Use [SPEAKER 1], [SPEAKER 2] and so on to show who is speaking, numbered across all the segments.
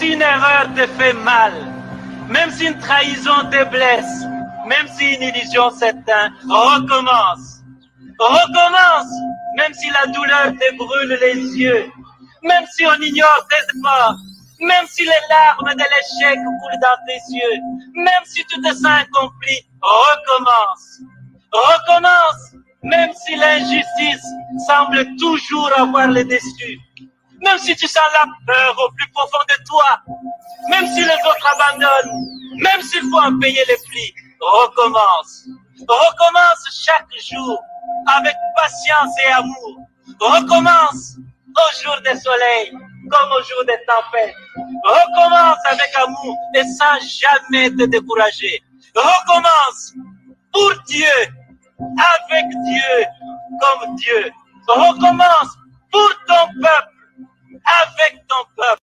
[SPEAKER 1] si une erreur te fait mal, même si une trahison te blesse, même si une illusion s'éteint, recommence. Recommence, même si la douleur te brûle les yeux, même si on ignore tes efforts, même si les larmes de l'échec coulent dans tes yeux, même si tu te sens incompris, recommence. Recommence, même si l'injustice semble toujours avoir le dessus, même si tu sens la peur au plus profond de toi, même si les autres abandonnent, même s'il faut en payer les prix, recommence. Recommence chaque jour avec patience et amour. Recommence au jour des soleils comme au jour des tempêtes. Recommence avec amour et sans jamais te décourager. Recommence pour Dieu, avec Dieu, comme Dieu. Recommence pour ton peuple, avec ton peuple.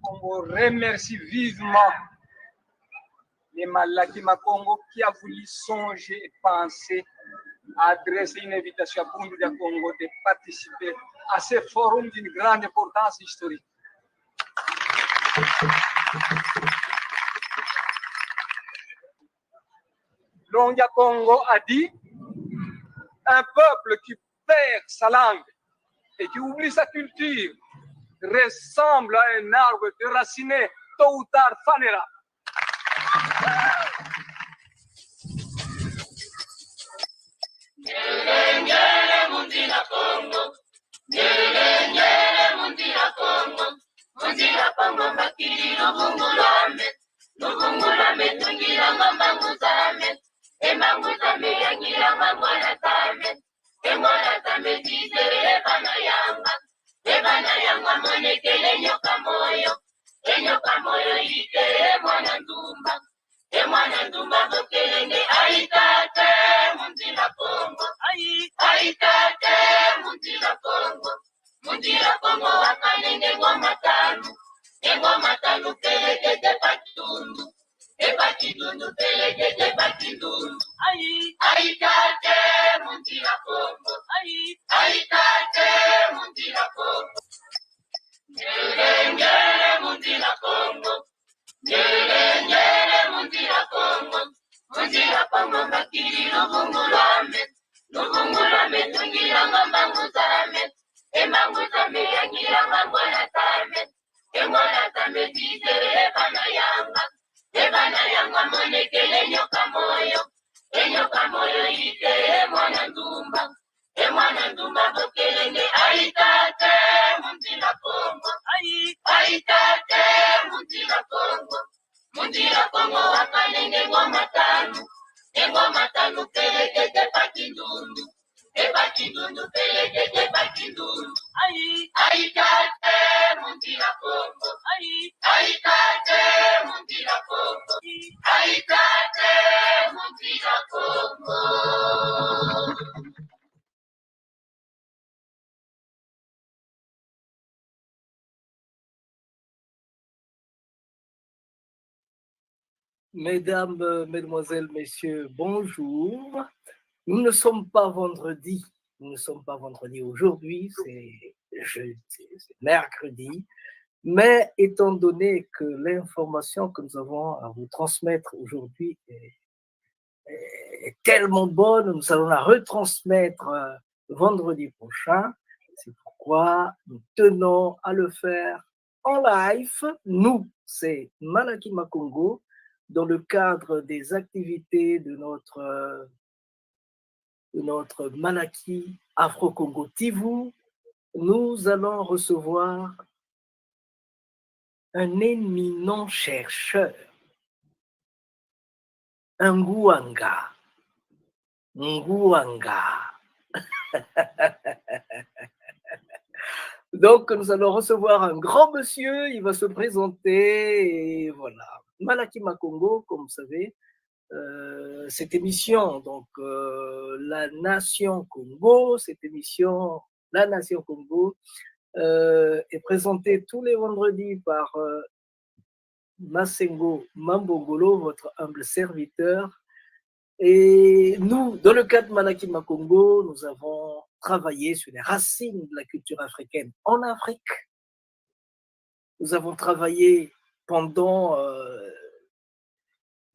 [SPEAKER 2] Congo remercie vivement les Malakima Congo qui a voulu songer et penser à adresser une invitation à Bundulia Congo de participer à ce forum d'une grande importance historique. Longia Congo a dit: un peuple qui perd sa langue et qui oublie sa culture ressemble à un arbre déraciné, tôt ou tard fanera.
[SPEAKER 3] Mesdames, Mesdemoiselles, Messieurs, bonjour. Nous ne sommes pas vendredi. Nous ne sommes pas vendredi aujourd'hui, c'est mercredi. Mais étant donné que l'information que nous avons à vous transmettre aujourd'hui est tellement bonne, nous allons la retransmettre vendredi prochain. C'est pourquoi pourquoi nous tenons à le faire en live. Nous, c'est Malaki Makongo, dans le cadre des activités de notre Malaki Afro-Congo TV. Nous allons recevoir un éminent chercheur, un Ngouanga. Donc, nous allons recevoir un grand monsieur, il va se présenter, et voilà. Malaki Makongo, comme vous savez, cette émission, donc La Nation Congo, cette émission, La Nation Congo, est présentée tous les vendredis par Masengo Mambongolo, votre humble serviteur. Et nous, dans le cadre de Malaki Makongo, nous avons travaillé sur les racines de la culture africaine en Afrique. Nous avons travaillé pendant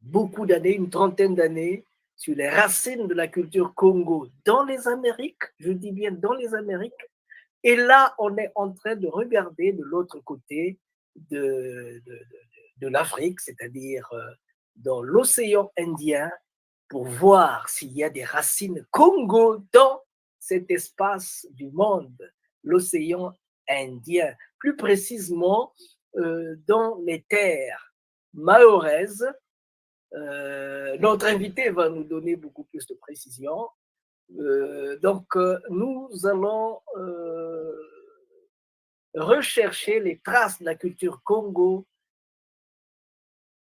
[SPEAKER 3] beaucoup d'années, une trentaine d'années, sur les racines de la culture Congo dans les Amériques, je dis bien dans les Amériques. Et là, on est en train de regarder de l'autre côté de l'Afrique, c'est-à-dire dans l'océan Indien, pour voir s'il y a des racines Congo dans cet espace du monde, l'océan Indien, plus précisément dans les terres mahoraises. Notre invité va nous donner beaucoup plus de précision. Donc, nous allons rechercher les traces de la culture Congo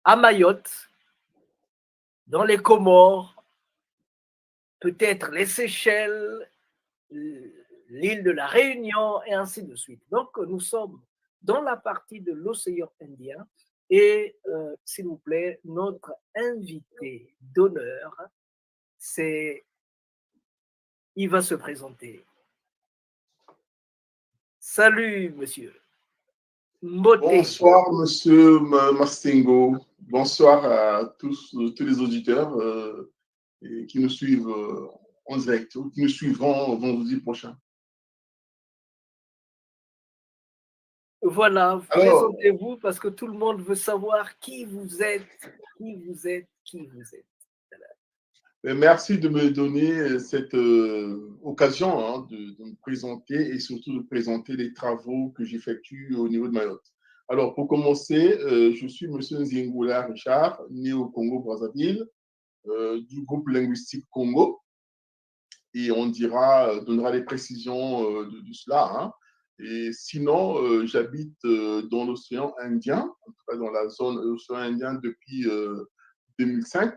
[SPEAKER 3] à Mayotte, dans les Comores, peut-être les Seychelles, l'île de la Réunion, et ainsi de suite. Donc, nous sommes dans la partie de l'océan Indien et, s'il vous plaît, notre invité d'honneur, il va se présenter. Salut, monsieur. Mbote.
[SPEAKER 4] Bonsoir, monsieur Mastingo. Bonsoir à tous les auditeurs qui nous suivent en direct ou qui nous suivront vendredi prochain.
[SPEAKER 3] Voilà, présentez-vous parce que tout le monde veut savoir qui vous êtes.
[SPEAKER 4] Merci de me donner cette occasion de me présenter et surtout de présenter les travaux que j'effectue au niveau de Mayotte. Alors, pour commencer, je suis monsieur Nzingoula Richard, né au Congo-Brazzaville, du groupe linguistique Congo, et on donnera les précisions de cela. Hein. Et sinon, j'habite dans l'océan Indien, en tout cas dans la zone océan Indien depuis 2005.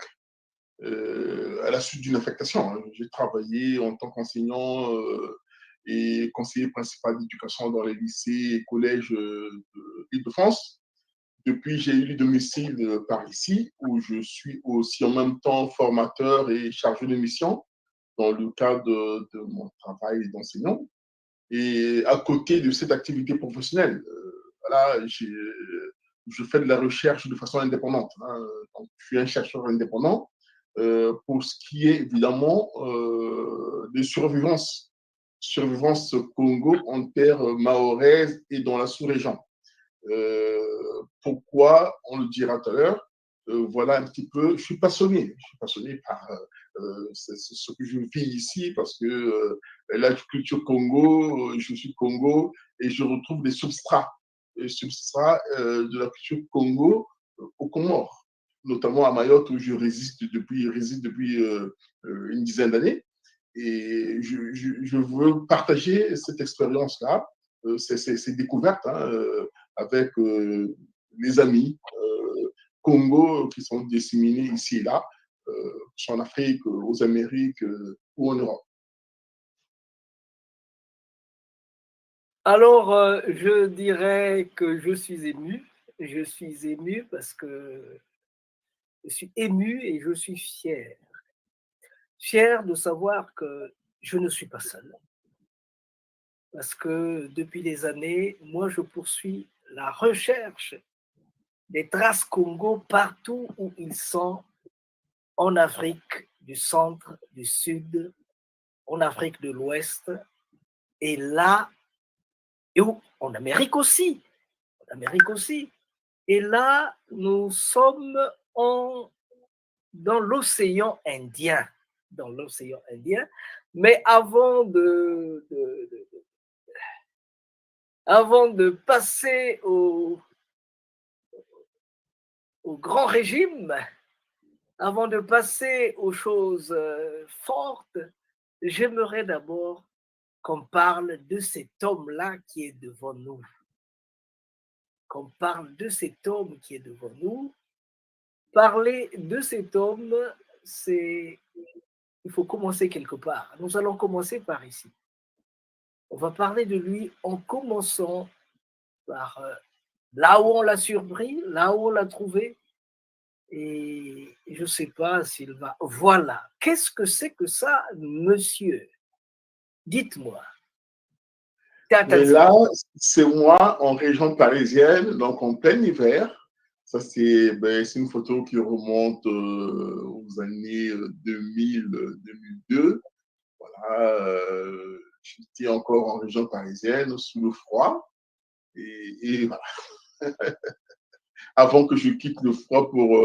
[SPEAKER 4] À la suite d'une affectation. Hein. J'ai travaillé en tant qu'enseignant et conseiller principal d'éducation dans les lycées et collèges de l'Île-de-France. Depuis, j'ai eu le domicile par ici, où je suis aussi en même temps formateur et chargé de mission dans le cadre de mon travail d'enseignant. Et à côté de cette activité professionnelle, voilà, je fais de la recherche de façon indépendante. Hein. Donc, je suis un chercheur indépendant. Pour ce qui est évidemment de survivance Congo en terre mahoraise et dans la sous-région. Pourquoi, on le dira tout à l'heure, voilà un petit peu, je suis passionné par ce que je vis ici parce que la culture Congo, je suis Congo et je retrouve des substrats de la culture Congo aux Comores, notamment à Mayotte où je réside depuis une dizaine d'années. Et je veux partager cette expérience-là, ces découvertes avec les amis Congo qui sont disséminés ici et là, en Afrique, aux Amériques ou en Europe.
[SPEAKER 3] Alors, je dirais que je suis ému. Je suis ému parce que je suis ému et je suis fier. Fier de savoir que je ne suis pas seul. Parce que depuis des années, moi, je poursuis la recherche des traces Congo partout où ils sont, en Afrique du centre, du sud, en Afrique de l'Ouest. Et là, Et en Amérique aussi. En Amérique aussi. Et là, nous sommes dans l'océan Indien. Dans l'océan Indien. Mais avant de passer au grand régime, avant de passer aux choses fortes, j'aimerais d'abord qu'on parle de cet homme-là qui est devant nous. Qu'on parle de cet homme qui est devant nous. Parler de cet homme, il faut commencer quelque part. Nous allons commencer par ici. On va parler de lui en commençant par là où on l'a surpris, là où on l'a trouvé. Et je ne sais pas s'il va... Voilà. Qu'est-ce que c'est que ça, monsieur? Dites-moi.
[SPEAKER 4] Mais là, c'est moi en région parisienne, donc en plein hiver. Ça, c'est une photo qui remonte aux années 2000-2002. Voilà, j'étais encore en région parisienne, sous le froid. Et voilà. Avant que je quitte le froid pour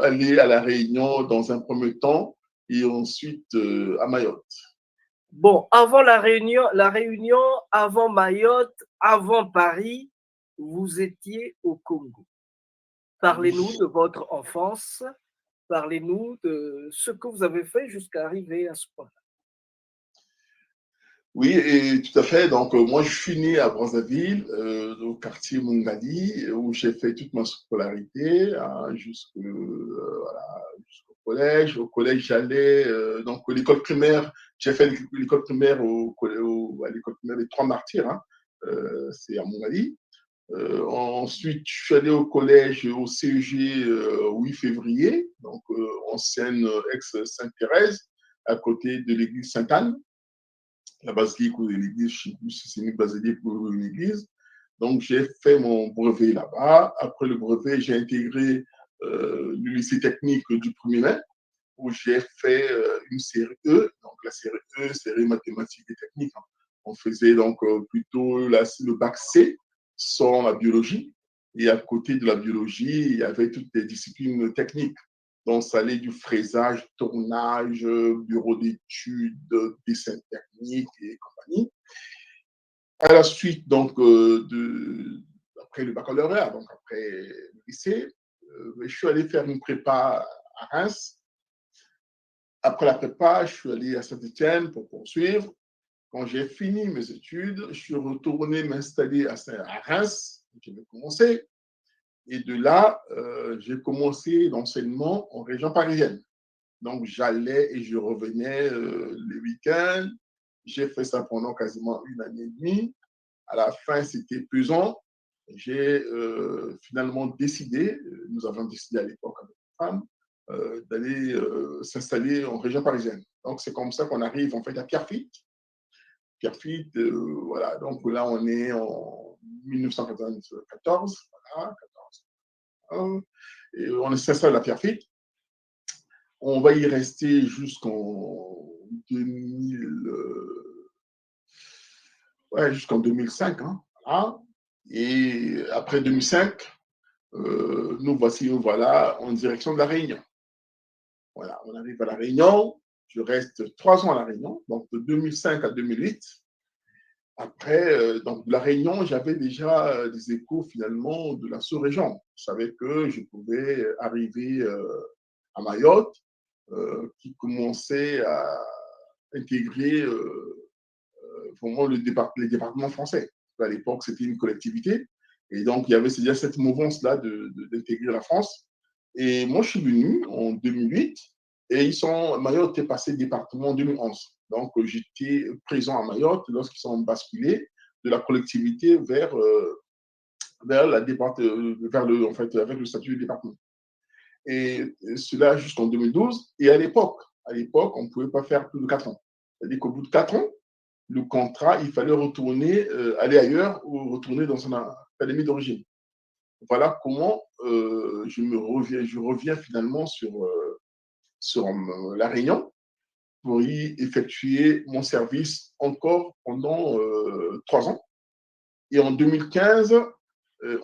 [SPEAKER 4] aller à La Réunion dans un premier temps et ensuite à Mayotte.
[SPEAKER 3] Bon, avant la Réunion, avant Mayotte, avant Paris, vous étiez au Congo. Parlez-nous de votre enfance, parlez-nous de ce que vous avez fait jusqu'à arriver à ce point-là.
[SPEAKER 4] Oui, et tout à fait. Donc, moi, je suis né à Brazzaville, au quartier Mungali, où j'ai fait toute ma scolarité jusqu'au collège. Au collège, j'allais donc l'école primaire. J'ai fait l'école primaire à l'école primaire des Trois Martyrs. C'est à Mungali. Ensuite, je suis allé au collège, au CEG 8 février, donc ancienne ex-Sainte-Thérèse, à côté de l'église Sainte-Anne. La basilique ou l'église, je ne sais plus si c'est une basilique ou une église. Donc, j'ai fait mon brevet là-bas. Après le brevet, j'ai intégré le lycée technique du 1er mai, où j'ai fait une série E. Donc, la série E, série mathématiques et techniques. On faisait donc plutôt le bac C, sans la biologie. Et à côté de la biologie, il y avait toutes les disciplines techniques. Donc, ça allait du fraisage, tournage, bureau d'études, dessin technique et compagnie. À la suite, donc, après le baccalauréat, donc après le lycée, je suis allé faire une prépa à Reims. Après la prépa, je suis allé à Saint-Étienne pour poursuivre. Quand j'ai fini mes études, je suis retourné m'installer à Reims, où j'avais commencé. Et de là, j'ai commencé l'enseignement en région parisienne. Donc, j'allais et je revenais les week-ends. J'ai fait ça pendant quasiment 1 année et demie. À la fin, c'était pesant. J'ai finalement décidé, nous avons décidé à l'époque avec ma femme, d'aller s'installer en région parisienne. Donc, c'est comme ça qu'on arrive en fait à Pierrefitte. Pierrefitte, voilà. Donc là, on est en 1994. Voilà, 14. Et on s'installe à Pierrefitte. On va y rester jusqu'en 2005. Voilà. Et après 2005, nous voilà en direction de la Réunion. Voilà, on arrive à la Réunion. Je reste 3 ans à la Réunion, donc de 2005 à 2008. Après, donc de la Réunion, j'avais déjà des échos finalement de la sous-région. Je savais que je pouvais arriver à Mayotte, qui commençait à intégrer vraiment les départements français. À l'époque, c'était une collectivité. Et donc, il y avait déjà cette mouvance-là d'intégrer la France. Et moi, je suis venu en 2008 et Mayotte est passé département en 2011. Donc, j'étais présent à Mayotte lorsqu'ils sont basculés de la collectivité vers en fait, avec le statut de département. Et cela jusqu'en 2012. Et à l'époque, on ne pouvait pas faire plus de 4 ans. C'est-à-dire qu'au bout de 4 ans, le contrat, il fallait retourner, aller ailleurs ou retourner dans son académie d'origine. Voilà comment je reviens finalement sur La Réunion pour y effectuer mon service encore pendant 3 ans. Et en 2015,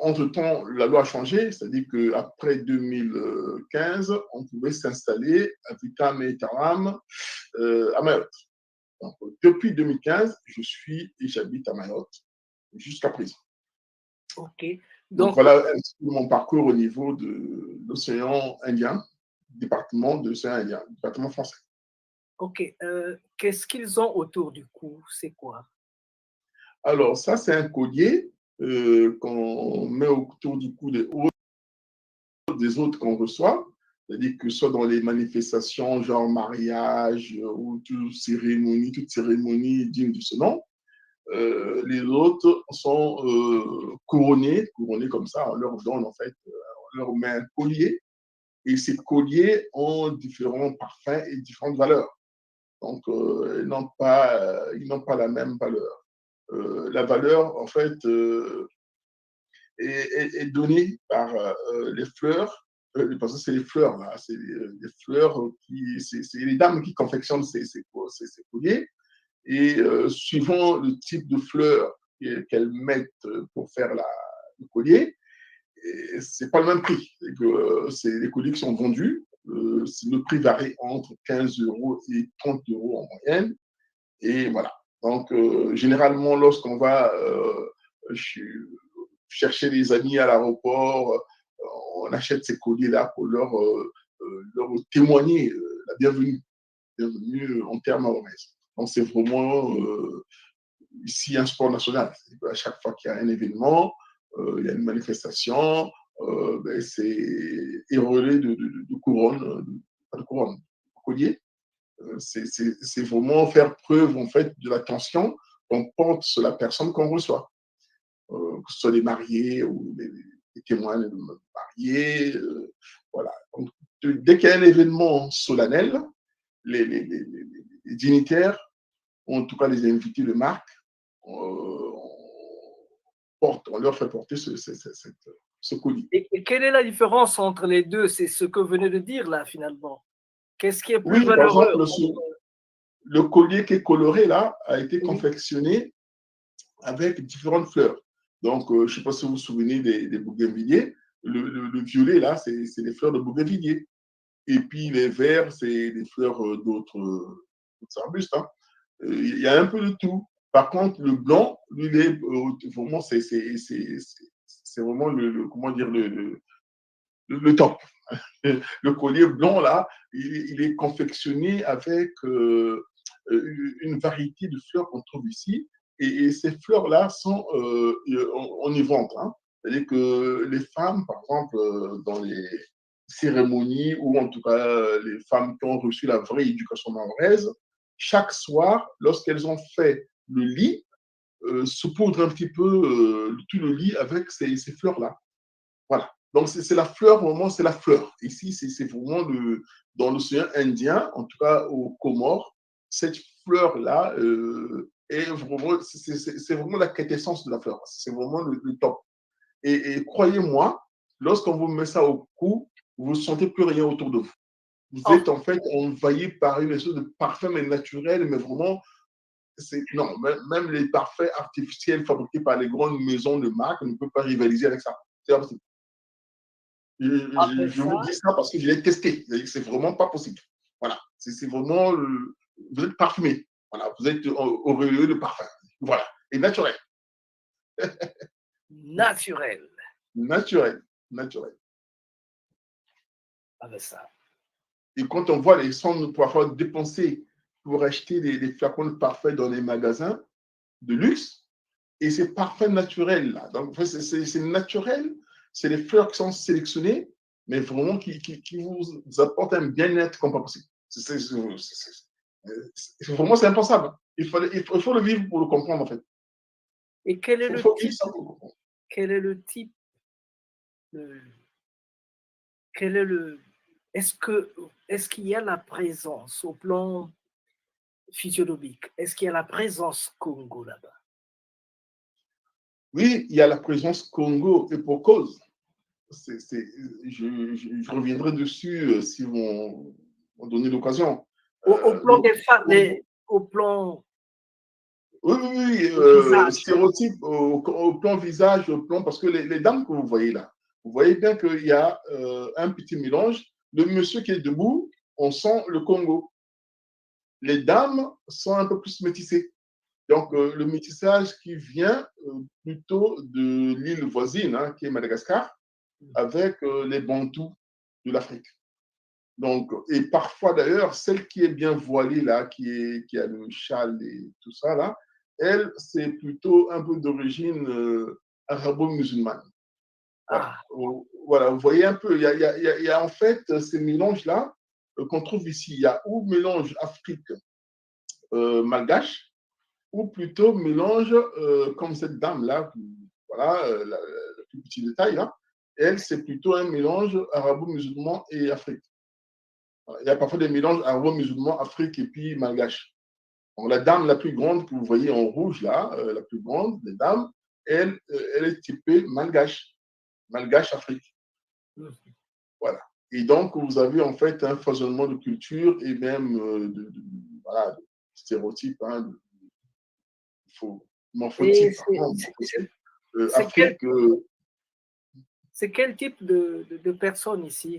[SPEAKER 4] entre-temps, la loi a changé, c'est-à-dire qu'après 2015, on pouvait s'installer à Vitam et Taram à Mayotte. Donc, depuis 2015, je suis et j'habite à Mayotte jusqu'à présent.
[SPEAKER 3] Ok.
[SPEAKER 4] Donc voilà un petit peu mon parcours au niveau de l'océan Indien, département de l'océan Indien, département français.
[SPEAKER 3] Ok. Qu'est-ce qu'ils ont autour du cou? C'est quoi?
[SPEAKER 4] Alors, ça, c'est un collier qu'on met autour du cou des autres qu'on reçoit. C'est-à-dire que soit dans les manifestations, genre mariage ou toute cérémonie digne de ce nom, les autres sont couronnés comme ça. On leur donne, en fait, on leur met un collier. Et ces colliers ont différents parfums et différentes valeurs. Donc, ils n'ont pas la même valeur. La valeur, en fait, est donnée par les fleurs, parce que c'est les fleurs, là, c'est les fleurs c'est les dames qui confectionnent ces colliers. Et suivant le type de fleurs qu'elles mettent pour faire le collier, c'est pas le même prix. C'est les colliers qui sont vendus. Le prix varie entre 15 € et 30 € en moyenne. Et voilà. Donc, généralement, lorsqu'on va chercher les amis à l'aéroport, on achète ces colliers-là pour leur témoigner la bienvenue en termes maorais. Donc, c'est vraiment ici un sport national. À chaque fois qu'il y a un événement, il y a une manifestation, ben, c'est érolé de couronne, pas de couronne, de collier. C'est vraiment faire preuve en fait de l'attention qu'on porte sur la personne qu'on reçoit, que ce soit les mariés ou les témoins de mariés. Voilà. Donc, dès qu'il y a un événement solennel, les dignitaires, ou en tout cas les invités de marque, on leur fait porter ce colis.
[SPEAKER 3] Et quelle est la différence entre les deux? C'est ce que vous venez de dire là, finalement. Qu'est-ce qui est plus
[SPEAKER 4] Oui, par
[SPEAKER 3] valeureux?
[SPEAKER 4] exemple, le collier qui est coloré là a été confectionné avec différentes fleurs. Donc, je ne sais pas si vous vous souvenez des bougainvilliers. Le violet là, c'est les fleurs de bougainvillier. Et puis les verts, c'est les fleurs d'autres arbustes. Hein. Il y a un peu de tout. Par contre, le blanc, lui, il est vraiment, c'est vraiment comment dire, le top. Le collier blanc, là, il est confectionné avec une variété de fleurs qu'on trouve ici. Et ces fleurs-là sont, on y vend. Hein. C'est-à-dire que les femmes, par exemple, dans les cérémonies, ou en tout cas les femmes qui ont reçu la vraie éducation mahoraise, chaque soir, lorsqu'elles ont fait le lit, saupoudrent un petit peu tout le lit avec ces fleurs-là. Voilà. Donc, c'est la fleur, vraiment, c'est la fleur. Ici, c'est vraiment dans l'océan Indien, en tout cas aux Comores, cette fleur-là est vraiment, c'est vraiment la quintessence de la fleur. C'est vraiment le top. Et croyez-moi, lorsqu'on vous met ça au cou, vous ne sentez plus rien autour de vous. Vous êtes en fait envahi par une espèce de parfum mais naturel, mais vraiment, non, même les parfums artificiels fabriqués par les grandes maisons de marque ne peuvent pas rivaliser avec ça. C'est impossible. Je vous dis ça parce que je l'ai testé. C'est vraiment pas possible. Voilà. C'est vraiment. Vous êtes parfumé. Voilà. Vous êtes auréolé de parfum. Voilà. Et naturel.
[SPEAKER 3] Naturel.
[SPEAKER 4] Naturel. Naturel.
[SPEAKER 3] Ah ben ça.
[SPEAKER 4] Et quand on voit les sommes parfois dépensées pour acheter des flacons de parfum dans les magasins de luxe, et c'est parfum naturel là. Donc, c'est naturel. C'est les fleurs qui sont sélectionnées, mais vraiment qui vous apportent un bien-être comme pas possible. Vraiment, c'est impensable. Il faut le vivre pour le comprendre, en fait.
[SPEAKER 3] Et quel est le type? Quel est le type? Quel est le? Est-ce qu'il y a la présence au plan physiologique? Est-ce qu'il y a la présence Congo là-bas?
[SPEAKER 4] Oui, il y a la présence Congo et pour cause. Je reviendrai dessus si vous m'en donnez l'occasion.
[SPEAKER 3] Au plan des femmes, au plan
[SPEAKER 4] Oui, oui, oui,
[SPEAKER 3] Le visage.
[SPEAKER 4] stéréotype au plan visage, au plan, parce que les dames que vous voyez là, vous voyez bien qu'il y a un petit mélange. Le monsieur qui est debout, on sent le Congo. Les dames sont un peu plus métissées. Donc, le métissage qui vient plutôt de l'île voisine, hein, qui est Madagascar, avec les Bantous de l'Afrique. Donc, et parfois d'ailleurs, celle qui est bien voilée là, qui a le châle et tout ça là, elle, c'est plutôt un peu d'origine arabo-musulmane. Voilà.
[SPEAKER 3] Ah,
[SPEAKER 4] Voilà, vous voyez un peu, il y a en fait ces mélanges-là qu'on trouve ici. Il y a ou mélange Afrique malgache, ou plutôt mélange comme cette dame-là, voilà, le plus petit détail là, elle, c'est plutôt un mélange arabo-musulman et Afrique. Il y a parfois des mélanges arabo-musulmans, Afrique et puis malgache. Donc, la dame la plus grande que vous voyez en rouge là, la plus grande des dames, elle, elle est typée malgache, malgache Afrique. Voilà. Et donc, vous avez en fait un foisonnement de culture et même voilà, de stéréotypes, hein,
[SPEAKER 3] et
[SPEAKER 4] morphotypes. Pardon,
[SPEAKER 3] c'est
[SPEAKER 4] Afrique,
[SPEAKER 3] quel type de personne ici?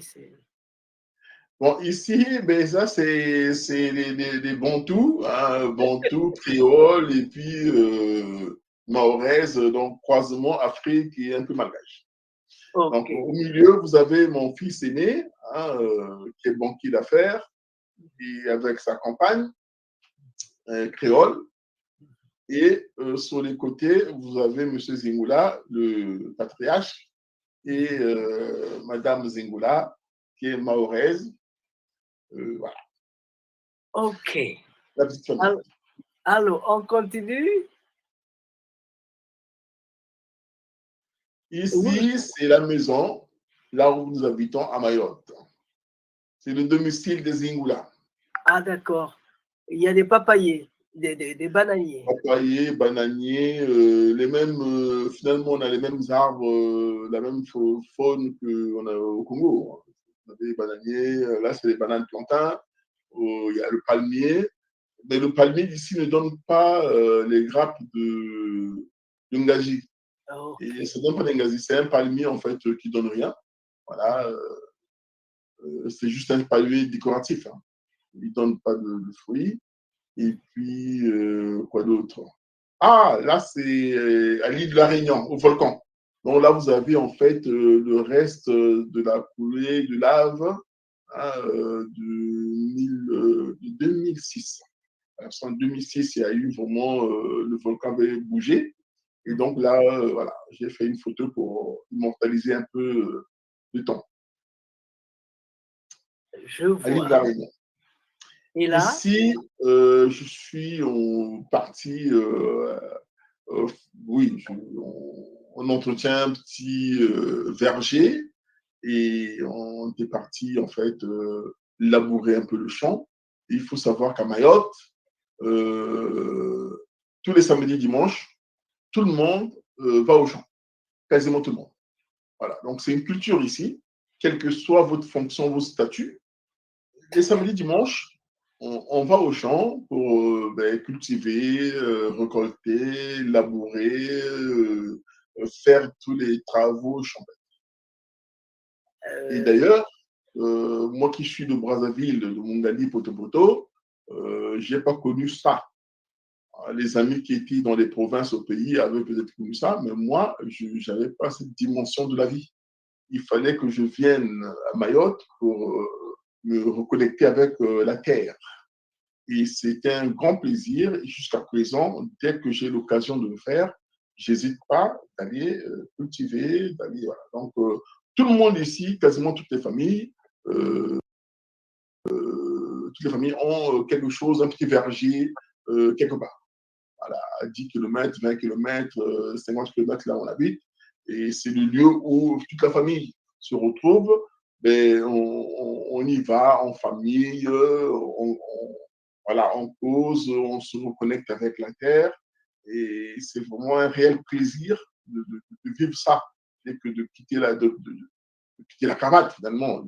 [SPEAKER 4] bon, ici, ben, ça, c'est les Bantous, hein, Bantous, créoles et puis Mahoraises, donc croisement Afrique et un peu malgache. Donc,
[SPEAKER 3] Ok,
[SPEAKER 4] au milieu, vous avez mon fils aîné, hein, qui est banquier d'affaires, et avec sa compagne créole. Et sur les côtés, vous avez M. Zingula, le patriarche, et Madame Zingula, qui est mahoraise. Voilà,
[SPEAKER 3] ok.
[SPEAKER 4] la petite famille.
[SPEAKER 3] Alors, on continue.
[SPEAKER 4] Ici, c'est la maison, là où nous habitons à Mayotte. C'est le domicile des Zingula.
[SPEAKER 3] Ah, d'accord. Il y a des papayers, des bananiers.
[SPEAKER 4] Papayers, bananiers, les mêmes, finalement, on a les mêmes arbres, la même faune qu'on a au Congo. On a des bananiers, là, c'est les bananes plantains. Il y a le palmier. Mais le palmier d'ici ne donne pas les grappes de ngaji.
[SPEAKER 3] Ok.
[SPEAKER 4] Et ça ne donne pas des ngaji. C'est un palmier, en fait, qui ne donne rien. Voilà. C'est juste un palmier décoratif. Hein. Il ne donne pas de fruits. Et puis, quoi d'autre? Ah, là, c'est à l'île de la Réunion, au volcan. Donc là, vous avez en fait le reste de la coulée de lave hein, de 2006. En 2006, il y a eu vraiment, le volcan avait bougé. Et donc là, voilà, j'ai fait une photo pour immortaliser un peu le temps.
[SPEAKER 3] Je
[SPEAKER 4] À l'île de la
[SPEAKER 3] vois.
[SPEAKER 4] Réunion.
[SPEAKER 3] Et là,
[SPEAKER 4] Ici, je suis parti, oui, on entretient un petit verger et on est parti en fait labourer un peu le champ. Et il faut savoir qu'à Mayotte, tous les samedis, dimanches, tout le monde va au champ, quasiment tout le monde. Voilà, donc c'est une culture ici, quelle que soit votre fonction, vos statuts. Les samedis, dimanches, on va au champ pour cultiver, récolter, labourer, faire tous les travaux champêtres. Et d'ailleurs, moi qui suis de Brazzaville, de Mongali, Potopoto, je n'ai pas connu ça. Les amis qui étaient dans les provinces au pays avaient peut-être connu ça, mais moi, je n'avais pas cette dimension de la vie. Il fallait que je vienne à Mayotte pour me reconnecter avec la terre. Et c'était un grand plaisir. Et jusqu'à présent, dès que j'ai l'occasion de le faire, j'hésite pas d'aller cultiver, d'aller. Voilà. Donc, tout le monde ici, quasiment euh, toutes les familles ont quelque chose, un petit verger quelque part. Voilà, à 10 km, 20 km, 50 km là où on habite. Et c'est le lieu où toute la famille se retrouve. Mais on y va en famille, voilà, on cause, on se reconnecte avec la terre. Et c'est vraiment un réel plaisir de vivre ça et que de quitter quitter la cravate finalement,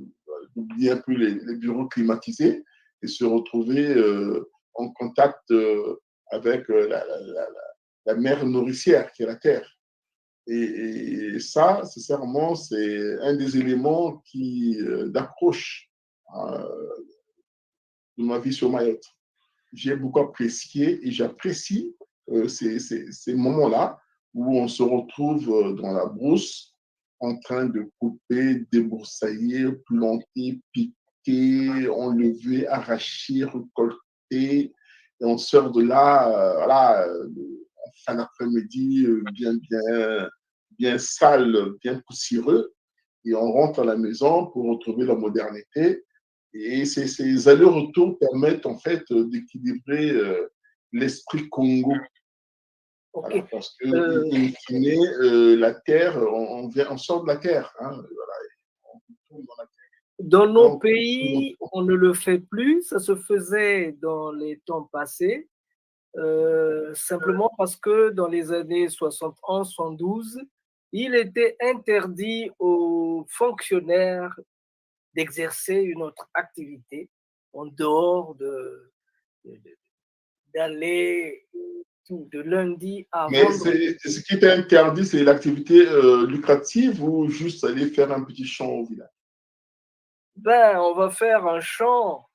[SPEAKER 4] d'oublier un peu les bureaux climatisés et se retrouver en contact avec la mère nourricière qui est la terre. Et ça, sincèrement, c'est un des éléments d'accroche de ma vie sur Mayotte. J'ai beaucoup apprécié et j'apprécie ces moments-là où on se retrouve dans la brousse en train de couper, débroussailler, planter, piquer, enlever, arracher, récolter. Et on sort de là, voilà, en fin d'après-midi, bien sale, bien poussiéreux. Et on rentre à la maison pour retrouver la modernité. Et ces allers-retours permettent en fait d'équilibrer l'esprit Congo.
[SPEAKER 3] Ok.
[SPEAKER 4] Voilà, parce que, in fine, la terre, on sort de la terre. Hein, voilà, on retourne dans la terre.
[SPEAKER 3] Dans nos
[SPEAKER 4] Donc,
[SPEAKER 3] pays, on ne le fait plus. Ça se faisait dans les temps passés, simplement parce que dans les années 71, 72, il était interdit aux fonctionnaires d'exercer une autre activité en dehors d'aller de lundi à
[SPEAKER 4] mais
[SPEAKER 3] vendredi.
[SPEAKER 4] ce qui est interdit, c'est l'activité lucrative ou juste aller faire un petit champ au village?
[SPEAKER 3] Ben, on va faire un champ,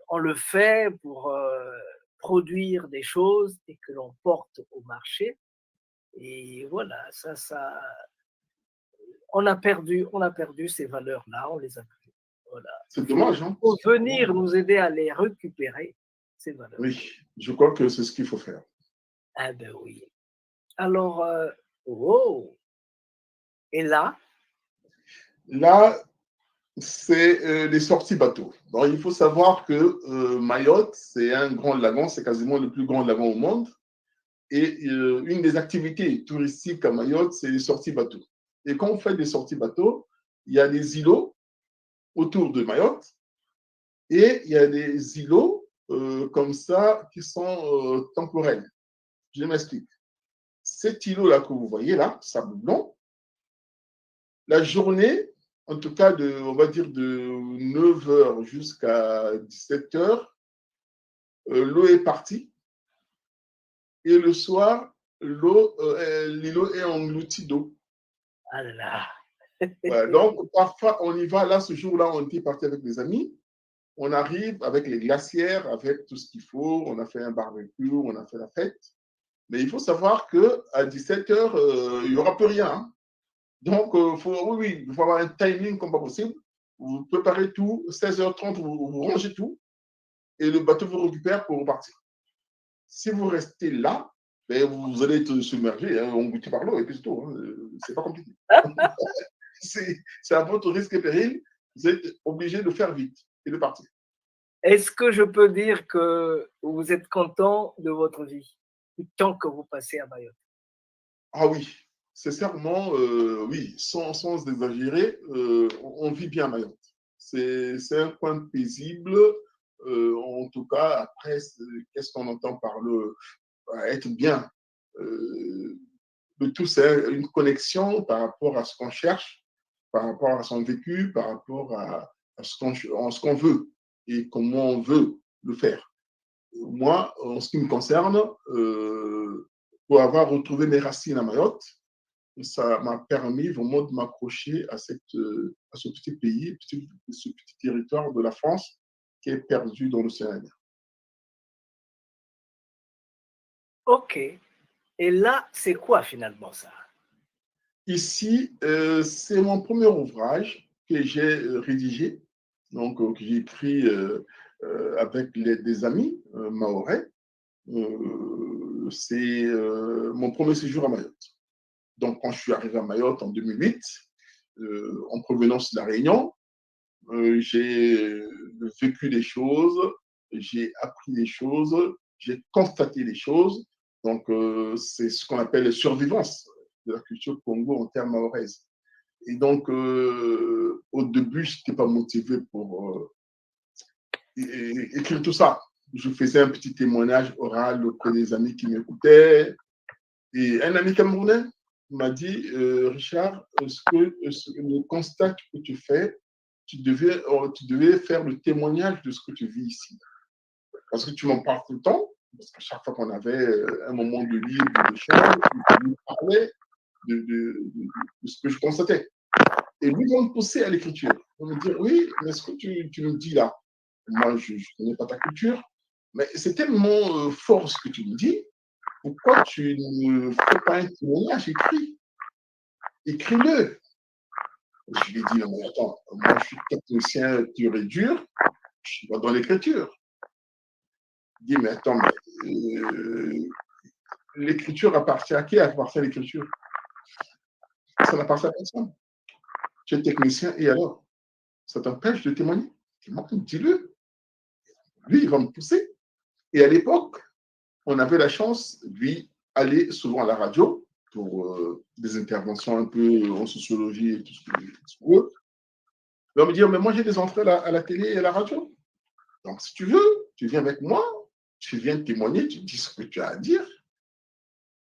[SPEAKER 3] on le fait pour produire des choses et que l'on porte au marché. Et voilà, on a perdu ces valeurs-là, on les a perdues. Voilà.
[SPEAKER 4] C'est dommage, hein?
[SPEAKER 3] Il faut venir nous aider à les récupérer, ces valeurs.
[SPEAKER 4] Oui, je crois que c'est ce qu'il faut faire.
[SPEAKER 3] Ah ben oui. Alors, oh, et là,
[SPEAKER 4] Là, c'est les sorties bateaux. Donc, il faut savoir que Mayotte, c'est un grand lagon, c'est quasiment le plus grand lagon au monde. Et une des activités touristiques à Mayotte, c'est les sorties bateaux. Et quand on fait des sorties bateaux, il y a des îlots autour de Mayotte et il y a des îlots comme ça qui sont temporels. Je m'explique. Cet îlot-là que vous voyez là, sable blanc, la journée, en tout cas, on va dire de 9h jusqu'à 17h, l'eau est partie. Et le soir, l'îlot est englouti d'eau.
[SPEAKER 3] ah là là.
[SPEAKER 4] Voilà, donc, parfois, on y va. Là, ce jour-là, on était parti avec des amis. On arrive avec les glacières, avec tout ce qu'il faut. On a fait un barbecue, on a fait la fête. Mais il faut savoir qu'à 17h, il n'y aura plus rien. Hein. Donc, oui, il faut avoir un timing comme pas possible. Vous préparez tout, 16h30, vous rangez tout et le bateau vous récupère pour repartir. Si vous restez là, ben, vous allez être submergé, hein, englouti par l'eau et puis c'est tout. Hein. C'est pas compliqué. C'est à votre risque et péril. Vous êtes obligé de faire vite et de partir.
[SPEAKER 3] Est-ce que je peux dire que vous êtes content de votre vie, du temps que vous passez à Mayotte?
[SPEAKER 4] Ah oui, sincèrement, oui, sans exagérer, on vit bien à Mayotte. C'est un coin paisible. En tout cas, après, qu'est-ce qu'on entend par être bien? Le tout, c'est une connexion par rapport à ce qu'on cherche, par rapport à son vécu, par rapport à ce qu'on veut et comment on veut le faire. Moi, en ce qui me concerne, pour avoir retrouvé mes racines à Mayotte, ça m'a permis vraiment de m'accrocher à ce petit pays, ce petit territoire de la France qui est perdu dans l'océan Indien.
[SPEAKER 3] Ok. Et là, c'est quoi finalement ça?
[SPEAKER 4] Ici, c'est mon premier ouvrage que j'ai rédigé, donc que j'ai écrit avec des amis mahorais. C'est mon premier séjour à Mayotte. Donc, quand je suis arrivé à Mayotte en 2008, en provenance de La Réunion, j'ai vécu des choses, j'ai appris des choses, j'ai constaté des choses. Donc, c'est ce qu'on appelle la survivance de la culture Congo en termes mahoraises. Et donc, au début, je n'étais pas motivé pour écrire tout ça. Je faisais un petit témoignage oral auprès des amis qui m'écoutaient. Et un ami camerounais m'a dit, Richard, le constat que tu fais, tu devais faire le témoignage de ce que tu vis ici. Parce que tu m'en parles tout le temps, Parce qu'à chaque fois qu'on avait un moment de libre, d'échange, je lui parlais de ce que je constatais. Et lui va me pousser à l'écriture. Il va me dire, oui, mais ce que tu me dis là, moi, je ne connais pas ta culture, mais c'est tellement fort ce que tu me dis. Pourquoi tu ne fais pas un témoignage écrit? Écris-le. Je lui ai dit, non, mais attends, moi, je suis technicien pur et dur, je suis pas dans l'écriture. Il dit, mais attends, mais l'écriture appartient à qui? Appartient à l'écriture. Ça n'appartient à personne. Tu es technicien et alors? Ça t'empêche de témoigner? Dis-le. Lui, il va me pousser. Et à l'époque, on avait la chance, lui, aller souvent à la radio pour des interventions un peu en sociologie et tout ce que tu veux. Il va me dire, mais moi, j'ai des entrées à la télé et à la radio. Donc, si tu veux, tu viens avec moi, tu viens témoigner, tu dis ce que tu as à dire.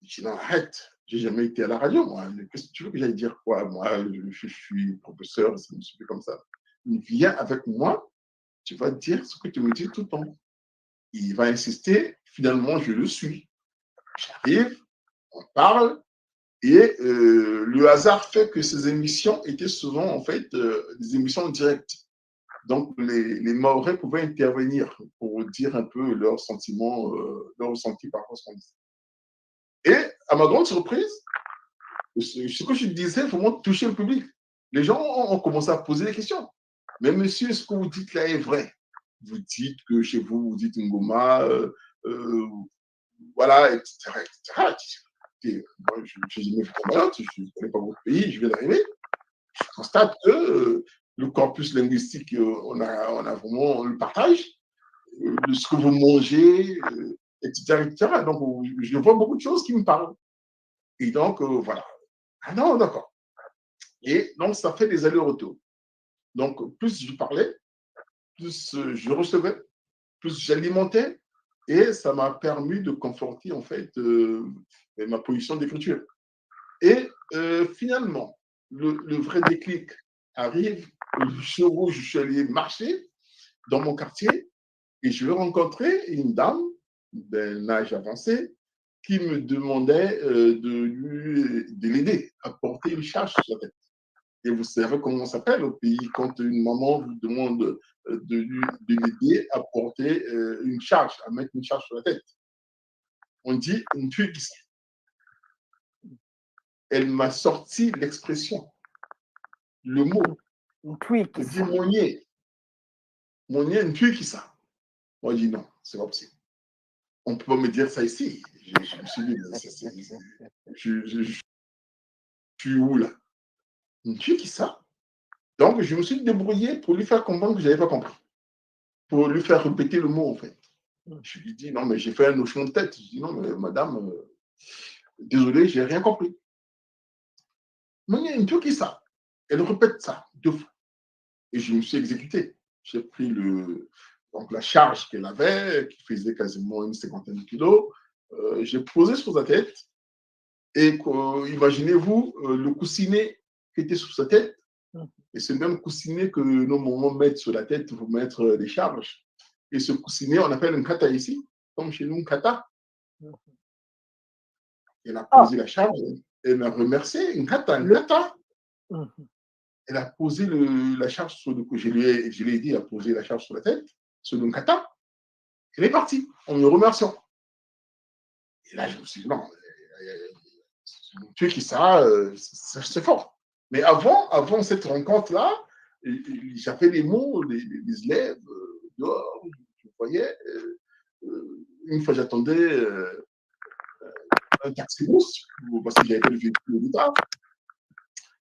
[SPEAKER 4] Je dis, non, arrête, j'ai jamais été à la radio, moi. Qu'est-ce que tu veux que j'aille dire quoi? Moi, je suis professeur, ça me suffit comme ça. Viens avec moi, tu vas dire ce que tu me dis tout le temps. Il va insister, finalement, je le suis. J'arrive, on parle, et le hasard fait que ces émissions étaient souvent, en fait, des émissions directes. Donc, les Mahorais pouvaient intervenir pour dire un peu leurs sentiments, leurs ressentis par rapport à ce qu'on disait. Et à ma grande surprise, ce que je disais vraiment touchait le public. Les gens ont commencé à poser des questions. Mais monsieur, ce que vous dites là est vrai. Vous dites que chez vous, vous dites Ngoma, voilà, etc. etc. Moi, je n'ai jamais vu Mayotte, je ne connais pas votre pays, je viens d'arriver. Je constate que le corpus linguistique, on a vraiment le partage, de ce que vous mangez, etc., etc. Donc, je vois beaucoup de choses qui me parlent. Et donc, voilà. Ah non, d'accord. Et donc, ça fait des allers-retours. Donc, plus je parlais, plus je recevais, plus j'alimentais, et ça m'a permis de conforter, en fait, ma position d'écriture. Et finalement, le vrai déclic arrive le jour où je suis allé marcher dans mon quartier et je vais rencontrer une dame d'un âge avancé qui me demandait de l'aider à porter une charge sur la tête. Et vous savez comment ça s'appelle au pays quand une maman vous demande de l'aider à porter une charge, à mettre une charge sur la tête. On dit une tuile. Elle m'a sorti l'expression, le mot.
[SPEAKER 3] Une tweak.
[SPEAKER 4] Elle dit Monier, une tuile qui ça. Moi, je dis non, c'est pas possible. On peut pas me dire ça ici. Je me suis dit, je suis où là? Une tuile qui ça? Donc, je me suis débrouillé pour lui faire comprendre que je n'avais pas compris. Pour lui faire répéter le mot, en fait. Je lui dis non, mais j'ai fait un hochement de tête. Je dis non, mais madame, désolé, j'ai rien compris. Monier, une tuile qui ça? Elle répète ça 2 fois. Et je me suis exécuté. J'ai pris donc la charge qu'elle avait, qui faisait quasiment une 50aine de kilos, j'ai posé sur sa tête. Et imaginez-vous le coussinet qui était sous sa tête. Et c'est le même coussinet que nos mamans mettent sur la tête pour mettre des charges. Et ce coussinet, on appelle un kata ici, comme chez nous, un kata. Elle a posé la charge, elle m'a remercié, un kata. Elle a posé la charge sur le cou. Je l'ai aidé à poser la charge sur la tête, sur le kata. Elle est partie, en me remerciant. Et là, je me suis dit, non, tu es qui ça, c'est fort. Mais avant cette rencontre-là, j'avais les mots, les élèves dehors, je voyais. Une fois, j'attendais un taxi-bus, parce qu'il n'y avait pas de véhicule au départ.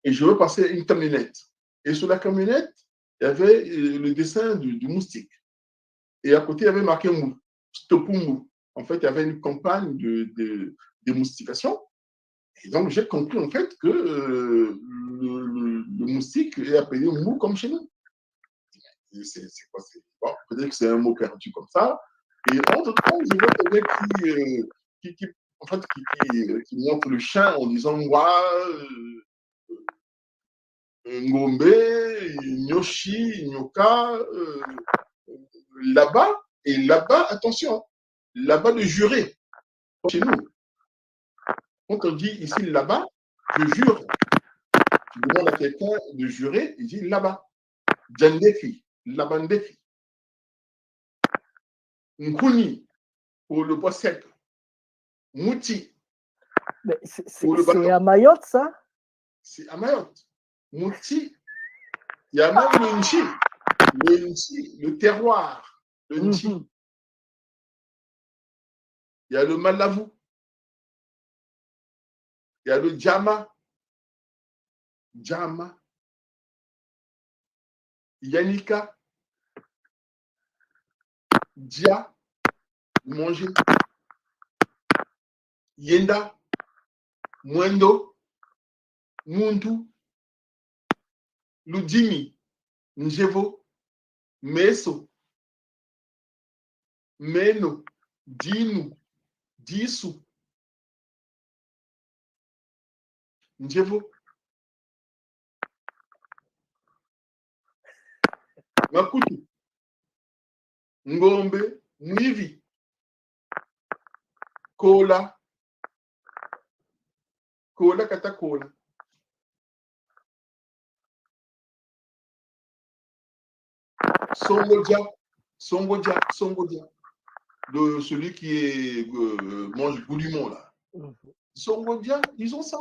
[SPEAKER 4] Et je veux passer une camionnette. Et sur la camionnette, il y avait le dessin du moustique. Et à côté, il y avait marqué mou, Stopumou. En fait, il y avait une campagne de démoustication. Et donc, j'ai compris en fait que le moustique est appelé mou comme chez nous. C'est quoi? Bon, peut-être que c'est un mot perdu comme ça. Et entre-temps, je vois quelqu'un qui montre le chien en disant Ngombe, Nyoshi, Nyoka, là-bas. Et là-bas, attention, là-bas de jurer, comme chez nous. Quand on dit ici là-bas, je jure. Tu demandes à quelqu'un de jurer, il dit là-bas. Djandefi, Labandefi. Nkuni, pour le bois sec. Mouti,
[SPEAKER 3] Mais
[SPEAKER 4] pour le bâton.
[SPEAKER 3] c'est à Mayotte, ça?
[SPEAKER 4] C'est à Mayotte. Mouti, il y a même le Nchi. Le Nchi, le terroir. Le Nchi. Il y a le Malavou. Il y a le Djama. Djama. Yanika. Dia. Manger. Yenda. Mwendo. Muntu. Ludimi. Njevo. Meso. Meno. Dinu. Disu. Njevo. Makutu. Ngombe. Mwivi. Kola. Kola kata kola. Songodia. Songodia. Songodia. De celui qui mange goulumon là. Songodia, ils ont ça.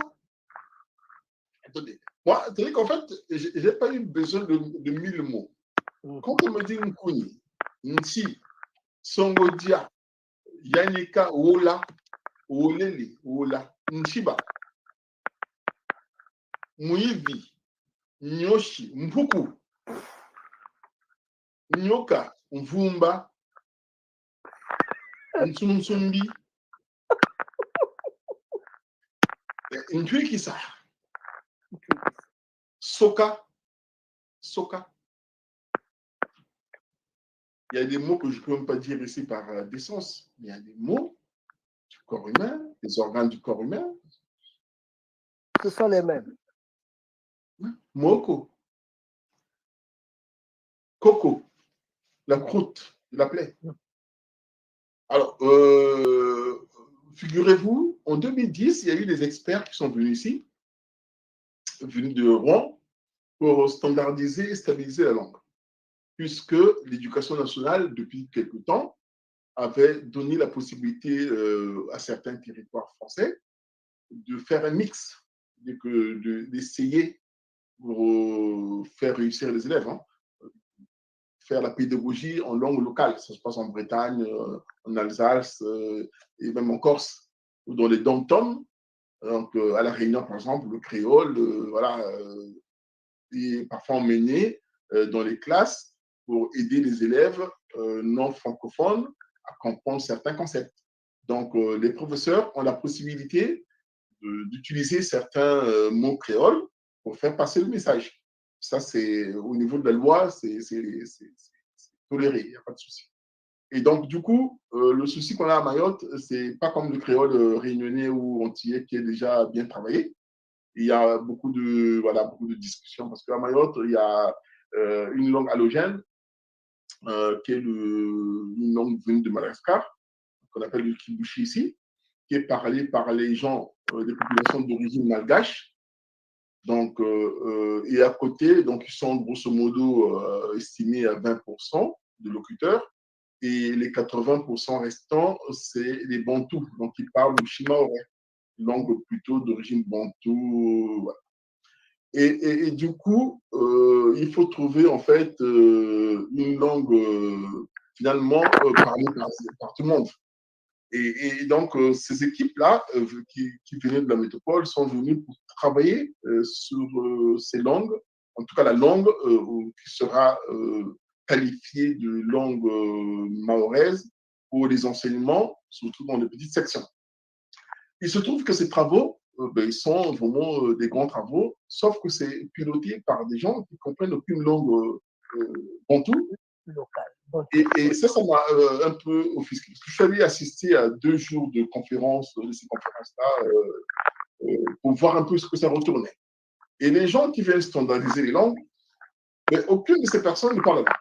[SPEAKER 4] Attendez. Moi, c'est vrai qu'en fait, j'ai pas eu besoin de 1000 mots. Quand on me dit Nkuni, Nti, Songodia, Yanika, Ola, Olele, Ola, Nchiba, Muivi, Nyoshi, Mpuku, Nyoka, Mvumba, Ntsumsumbi, Ntwikisa, Soka, Soka. Il y a des mots que je ne peux même pas dire ici par décence. Il y a des mots du corps humain, des organes du corps humain.
[SPEAKER 3] Ce sont les mêmes.
[SPEAKER 4] Moko. Coco. La croûte de la plaie. Alors, figurez-vous, en 2010, il y a eu des experts qui sont venus ici, venus de Rouen, pour standardiser et stabiliser la langue. Puisque l'éducation nationale, depuis quelque temps, avait donné la possibilité à certains territoires français de faire un mix, d'essayer pour faire réussir les élèves, hein, faire la pédagogie en langue locale. Ça se passe en Bretagne, en Alsace et même en Corse, ou dans les dom-toms. Donc, à La Réunion, par exemple, le créole, voilà, est parfois emmené dans les classes pour aider les élèves non francophones à comprendre certains concepts. Donc, les professeurs ont la possibilité d'utiliser certains mots créoles pour faire passer le message. Ça, c'est au niveau de la loi, c'est toléré, il n'y a pas de souci. Et donc, du coup, le souci qu'on a à Mayotte, c'est pas comme le créole réunionnais ou antillais qui est déjà bien travaillé. Il y a beaucoup de discussions parce qu'à Mayotte, il y a une langue allogène qui est une langue venue de Madagascar, qu'on appelle le kibushi ici, qui est parlée par les gens des populations d'origine malgache. Donc, et à côté, donc, ils sont grosso modo estimés à 20% de locuteurs. Et les 80% restants, c'est les Bantous, donc ils parlent le Shimaoré, langue plutôt d'origine bantou. Voilà. Et du coup, il faut trouver en fait une langue finalement parlée par tout le monde. Et donc, ces équipes-là qui venaient de la métropole sont venues pour travailler sur ces langues, en tout cas la langue qui sera qualifiée de langue mahoraise pour les enseignements, surtout dans les petites sections. Il se trouve que ces travaux, ils sont vraiment des grands travaux, sauf que c'est piloté par des gens qui ne comprennent aucune langue bantou. Et ça m'a un peu offusqué. Parce que je suis allé assister à 2 jours de conférences, de ces conférences-là, pour voir un peu ce que ça retournait. Et les gens qui viennent standardiser les langues, mais aucune de ces personnes ne parle la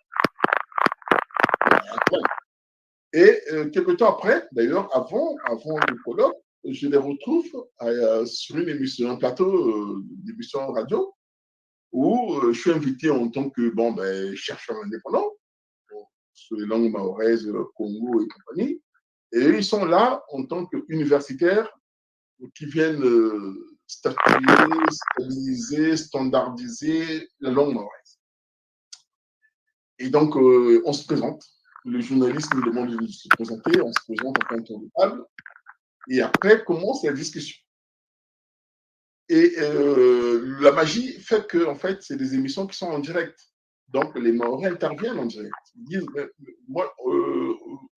[SPEAKER 4] langue. Et quelque temps après, d'ailleurs, avant le colloque, je les retrouve sur une émission, un plateau d'émission radio, où je suis invité en tant que chercheur indépendant sur les langues mahoraises, Congo et compagnie. Et eux, ils sont là en tant qu'universitaires qui viennent statuer, stabiliser, standardiser la langue mahoraise. Et donc, on se présente. Le journaliste nous demande de se présenter, on se présente en tant de table. Et après, commence la discussion. Et la magie fait que, en fait, c'est des émissions qui sont en direct. Donc, les Mahorais interviennent en direct. Ils disent, moi,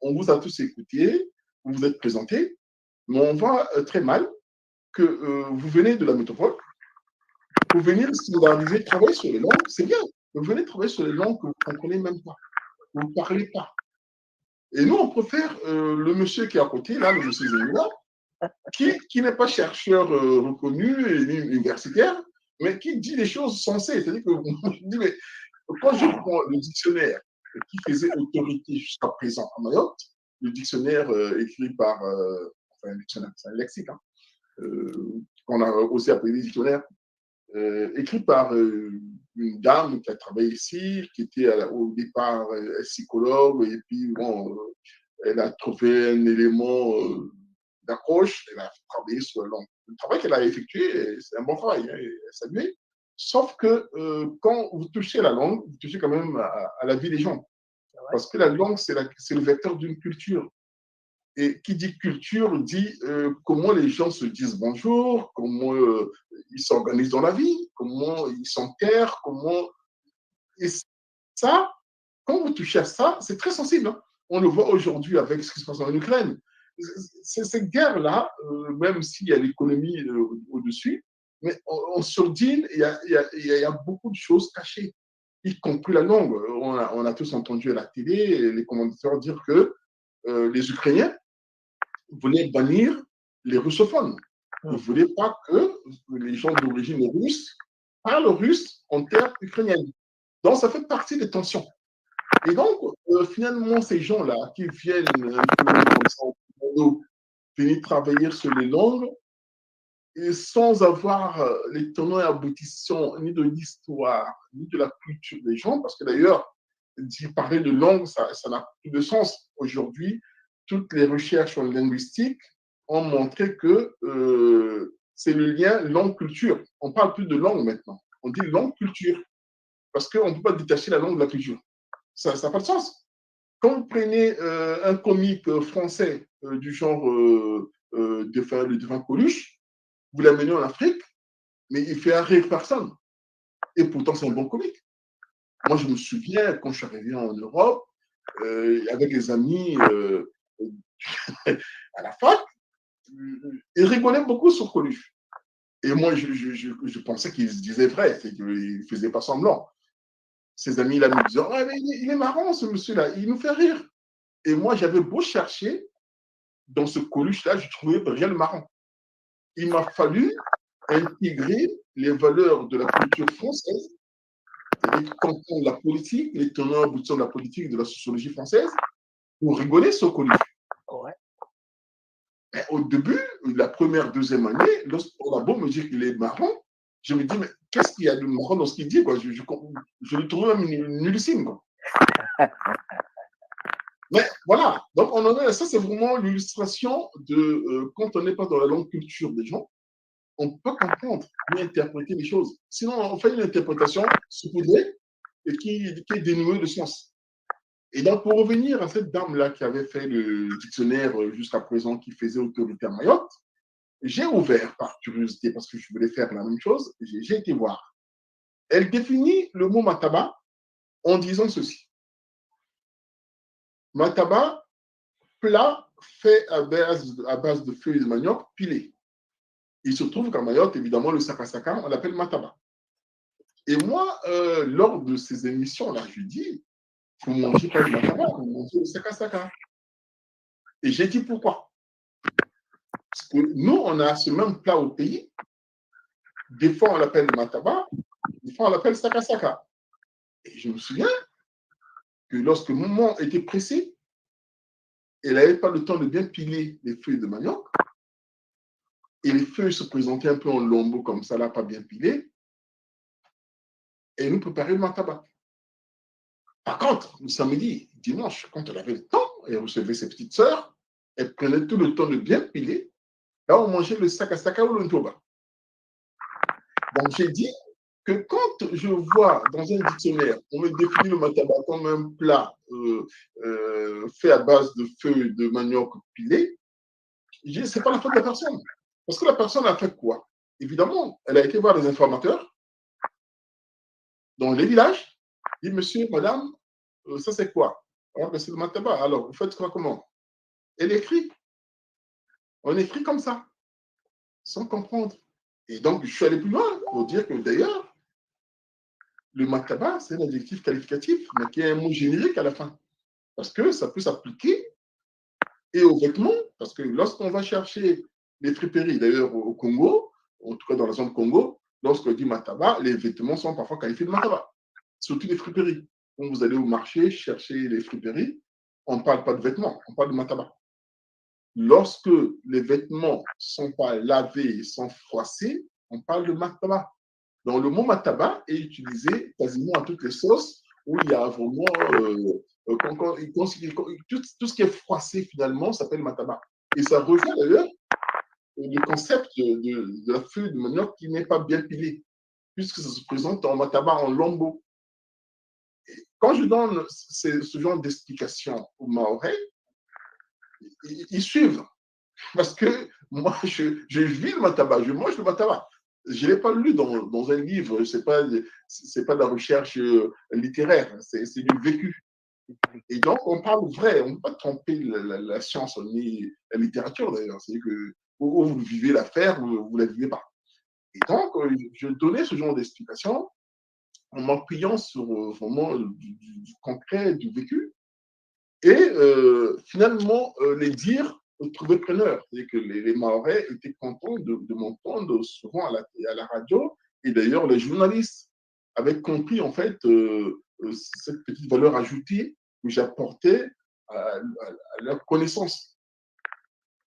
[SPEAKER 4] on vous a tous écoutés, vous vous êtes présentés, mais on voit très mal que vous venez de la métropole, vous venez standardiser, travailler sur les langues, c'est bien. Vous venez travailler sur les langues que vous ne comprenez même pas, que vous ne parlez pas. Et nous, on préfère le monsieur qui est à côté, là, le monsieur Zemmour, qui n'est pas chercheur reconnu et universitaire, mais qui dit des choses sensées. C'est-à-dire que je dis, mais quand je prends le dictionnaire qui faisait autorité jusqu'à présent à Mayotte, le dictionnaire écrit par, enfin, un dictionnaire, c'est un lexique, hein, qu'on a aussi appelé dictionnaire, écrit par une dame qui a travaillé ici, qui était au départ psychologue, et puis bon, elle a trouvé un élément d'approche, elle a travaillé sur la langue. Le travail qu'elle a effectué, c'est un bon travail, hein, salué. Sauf que quand vous touchez la langue, vous touchez quand même à la vie des gens. Parce que la langue, c'est le vecteur d'une culture. Et qui dit culture dit comment les gens se disent bonjour, comment ils s'organisent dans la vie, comment ils s'enterrent, comment. Et ça, quand vous touchez à ça, c'est très sensible. Hein. On le voit aujourd'hui avec ce qui se passe en Ukraine. Cette guerre-là, même s'il y a l'économie au-dessus, mais on surdine, il y a beaucoup de choses cachées, y compris la langue. On a tous entendu à la télé les commentateurs dire que les Ukrainiens voulaient bannir les russophones. Ils ne voulaient pas que les gens d'origine russe parlent russe en terre ukrainienne. Donc, ça fait partie des tensions. Et donc, finalement, ces gens-là qui viennent un peu comme ça, venir travailler sur les langues, et sans avoir les tenants et aboutissants ni de l'histoire, ni de la culture des gens, parce que d'ailleurs, parler de langue, ça n'a plus de sens. Aujourd'hui, toutes les recherches en linguistique ont montré que c'est le lien langue-culture. On ne parle plus de langue maintenant, on dit langue-culture, parce qu'on ne peut pas détacher la langue de la culture. Ça n'a pas de sens. Quand vous prenez un comique français du genre le Devin Coluche, vous l'amenez en Afrique, mais il fait rire personne. Et pourtant, c'est un bon comique. Moi, je me souviens, quand je suis arrivé en Europe, avec les amis à la fac, ils rigolaient beaucoup sur Coluche. Et moi, je pensais qu'ils se disaient vrai, c'est qu'ils ne faisaient pas semblant. Ses amis là me disaient, oh, mais il est marrant ce monsieur-là, il nous fait rire. Et moi, j'avais beau chercher dans ce Coluche-là, je ne trouvais rien de marrant. Il m'a fallu intégrer les valeurs de la culture française, c'est-à-dire comprendre la politique, les tenants aboutissants de la politique et de la sociologie française, pour rigoler sur Coluche.
[SPEAKER 3] Ouais.
[SPEAKER 4] Mais au début, la première, deuxième année, lorsqu'on a beau me dire qu'il est marrant, je me dis, mais qu'est-ce qu'il y a de marrant dans ce qu'il dit, quoi. Je le trouve même nullissime, quoi. Mais voilà, donc on en est, ça c'est vraiment l'illustration de quand on n'est pas dans la longue culture des gens, on ne peut pas comprendre ni interpréter les choses. Sinon, on fait une interprétation saupoudrée et qui est dénuée de sens. Et donc, pour revenir à cette dame-là qui avait fait le dictionnaire jusqu'à présent, qui faisait autorité à Mayotte, j'ai ouvert par curiosité parce que je voulais faire la même chose, j'ai été voir. Elle définit le mot mataba en disant ceci. Mataba, plat fait à base de feuilles de manioc pilées. Il se trouve qu'à Mayotte, évidemment, le sakasaka, on l'appelle mataba. Et moi, lors de ces émissions-là, je dis, vous ne mangez pas le mataba, vous mangez le sakasaka. Et j'ai dit pourquoi. Parce que nous, on a ce même plat au pays. Des fois, on l'appelle mataba, des fois, on l'appelle sakasaka. Et je me souviens que lorsque maman était pressée, elle n'avait pas le temps de bien piler les feuilles de manioc. Et les feuilles se présentaient un peu en lambeaux comme ça, là, pas bien pilées. Et elle nous préparait le mataba. Par contre, le samedi, dimanche, quand elle avait le temps, elle recevait ses petites sœurs, elle prenait tout le temps de bien piler. Là, on mangeait le sakasaka ou le ntoba. Donc, j'ai dit que quand je vois dans un dictionnaire, on me définit le mataba comme un plat fait à base de feuilles de manioc pilées, ce n'est pas la faute de la personne. Parce que la personne a fait quoi? Évidemment, elle a été voir les informateurs dans les villages. Elle dit, monsieur, madame, ça c'est quoi? Ah, ben, c'est le mataba. Alors, vous faites quoi comment? Elle écrit. On écrit comme ça, sans comprendre. Et donc, je suis allé plus loin pour dire que d'ailleurs, le mataba, c'est un adjectif qualificatif, mais qui est un mot générique à la fin. Parce que ça peut s'appliquer et aux vêtements, parce que lorsqu'on va chercher les friperies, d'ailleurs au Congo, en tout cas dans la zone Congo, lorsqu'on dit mataba, les vêtements sont parfois qualifiés de mataba, surtout les friperies. Quand vous allez au marché chercher les friperies, on ne parle pas de vêtements, on parle de mataba. Lorsque les vêtements ne sont pas lavés, sont froissés, on parle de mataba. Donc le mot mataba est utilisé quasiment à toutes les sauces où il y a vraiment tout ce qui est froissé finalement s'appelle mataba. Et ça rejoint d'ailleurs le concept de la feuille de manioc qui n'est pas bien pilée, puisque ça se présente en mataba en lambeaux. Quand je donne ce genre d'explication aux Mahorais, ils suivent. Parce que moi, je vis le mataba, je mange le mataba. Je ne l'ai pas lu dans un livre, ce n'est pas de la recherche littéraire, c'est du vécu. Et donc, on parle vrai, on ne peut pas tromper la science ni la littérature d'ailleurs. C'est que où vous vivez l'affaire, vous ne la vivez pas. Et donc, je donnais ce genre d'explication en m'appuyant sur vraiment du concret, du vécu. Et finalement, les dires trouvaient preneur. C'est-à-dire que les Mahorais étaient contents de m'entendre souvent à la radio. Et d'ailleurs, les journalistes avaient compris en fait cette petite valeur ajoutée que j'apportais à leur connaissance.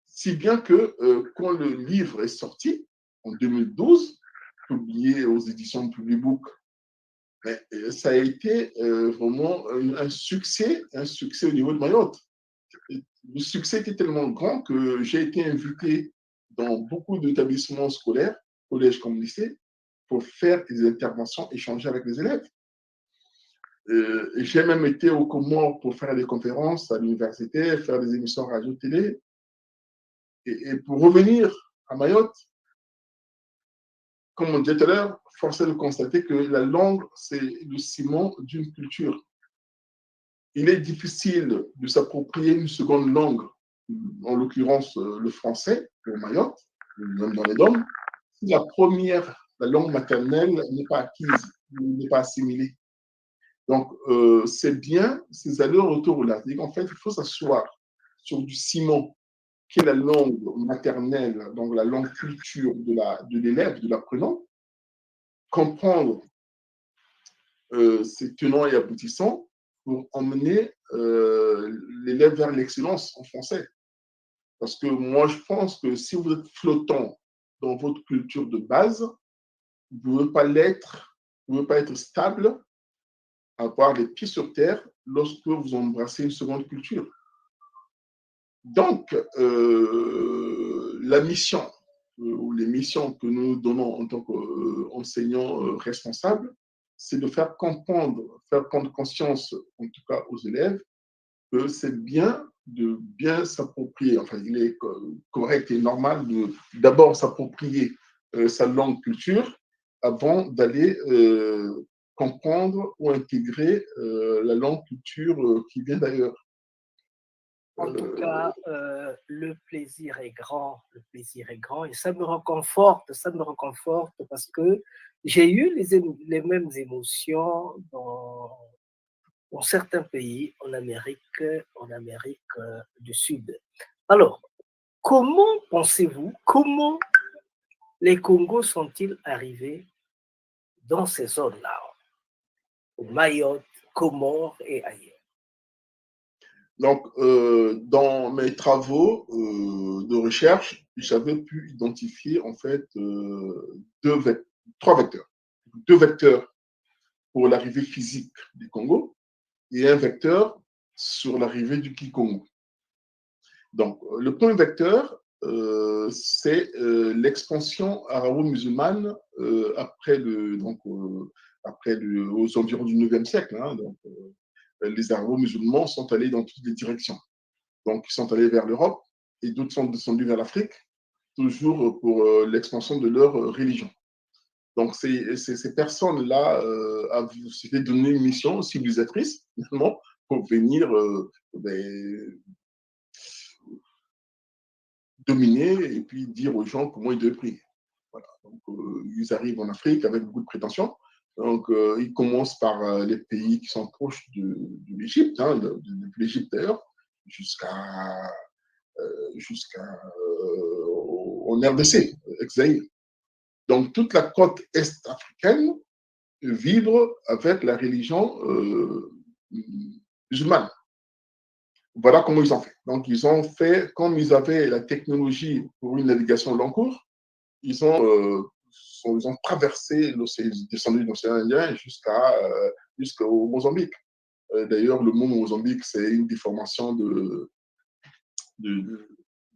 [SPEAKER 4] Si bien que quand le livre est sorti en 2012, publié aux éditions Publibook, ça a été vraiment un succès au niveau de Mayotte. Le succès était tellement grand que j'ai été invité dans beaucoup d'établissements scolaires, collèges comme lycées, pour faire des interventions, échanger avec les élèves. J'ai même été aux Comores pour faire des conférences à l'université, faire des émissions radio-télé. Et pour revenir à Mayotte, comme on disait tout à l'heure, force est de constater que la langue, c'est le ciment d'une culture. Il est difficile de s'approprier une seconde langue, en l'occurrence le français, pour Mayotte, même dans les DOM, si la langue maternelle n'est pas acquise, n'est pas assimilée. Donc, c'est bien ces allers-retours-là. En fait, il faut s'asseoir sur du ciment, qui est la langue maternelle, donc la langue culture de l'élève, de l'apprenant, comprendre ses tenants et aboutissants pour emmener l'élève vers l'excellence en français. Parce que moi, je pense que si vous êtes flottant dans votre culture de base, vous ne pouvez pas l'être, vous ne pouvez pas être stable, avoir les pieds sur terre lorsque vous embrassez une seconde culture. Donc, la mission ou les missions que nous donnons en tant qu'enseignants responsables, c'est de faire prendre conscience, en tout cas aux élèves, que c'est bien de bien s'approprier, enfin, il est correct et normal de d'abord s'approprier sa langue culture avant d'aller comprendre ou intégrer la langue culture qui vient d'ailleurs.
[SPEAKER 3] En tout cas, le plaisir est grand, et ça me reconforte parce que j'ai eu les mêmes émotions dans certains pays en Amérique du Sud. Alors, comment pensez-vous, comment les Congos sont-ils arrivés dans ces zones-là, au Mayotte, Comores et ailleurs?
[SPEAKER 4] Donc, dans mes travaux de recherche, j'avais pu identifier en fait trois vecteurs. Deux vecteurs pour l'arrivée physique du Congo et un vecteur sur l'arrivée du Kikongo. Donc, le premier vecteur, c'est l'expansion arabo-musulmane aux environs du 9e siècle. Hein, donc, les arabo-musulmans sont allés dans toutes les directions. Donc, ils sont allés vers l'Europe et d'autres sont descendus vers l'Afrique, toujours pour l'expansion de leur religion. Donc, ces personnes-là s'étaient donné une mission civilisatrice, finalement, pour venir dominer et puis dire aux gens comment ils devaient prier. Voilà. Donc, ils arrivent en Afrique avec beaucoup de prétentions. Donc, ils commencent par les pays qui sont proches de l'Égypte, hein, de l'Égypte d'ailleurs, jusqu'en RDC, ex-Zaïre. Donc, toute la côte est-africaine vibre avec la religion musulmane. Voilà comment ils ont fait. Donc, ils ont fait, comme ils avaient la technologie pour une navigation long cours, ils ont traversé l'océan, descendu de l'océan Indien jusqu'au Mozambique. D'ailleurs, le mot Mozambique, c'est une déformation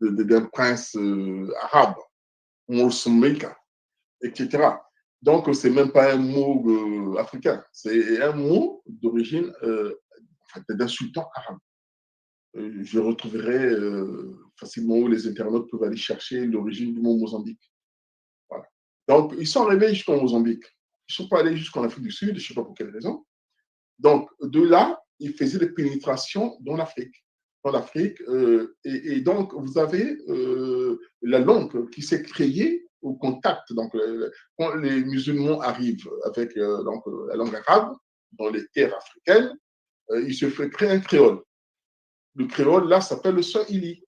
[SPEAKER 4] d'un prince arabe, Mozambique, etc. Donc, ce n'est même pas un mot africain, c'est un mot d'origine d'un sultan arabe. Je retrouverai facilement où les internautes peuvent aller chercher l'origine du mot Mozambique. Voilà. Donc, ils sont arrivés jusqu'au Mozambique. Ils ne sont pas allés jusqu'en Afrique du Sud, je ne sais pas pour quelle raison. Donc, de là, ils faisaient des pénétrations dans l'Afrique. Et donc, vous avez la langue qui s'est créée au contact. Donc, quand les musulmans arrivent avec la langue arabe dans les terres africaines, il se fait créer un créole. Le créole, là, s'appelle le swahili.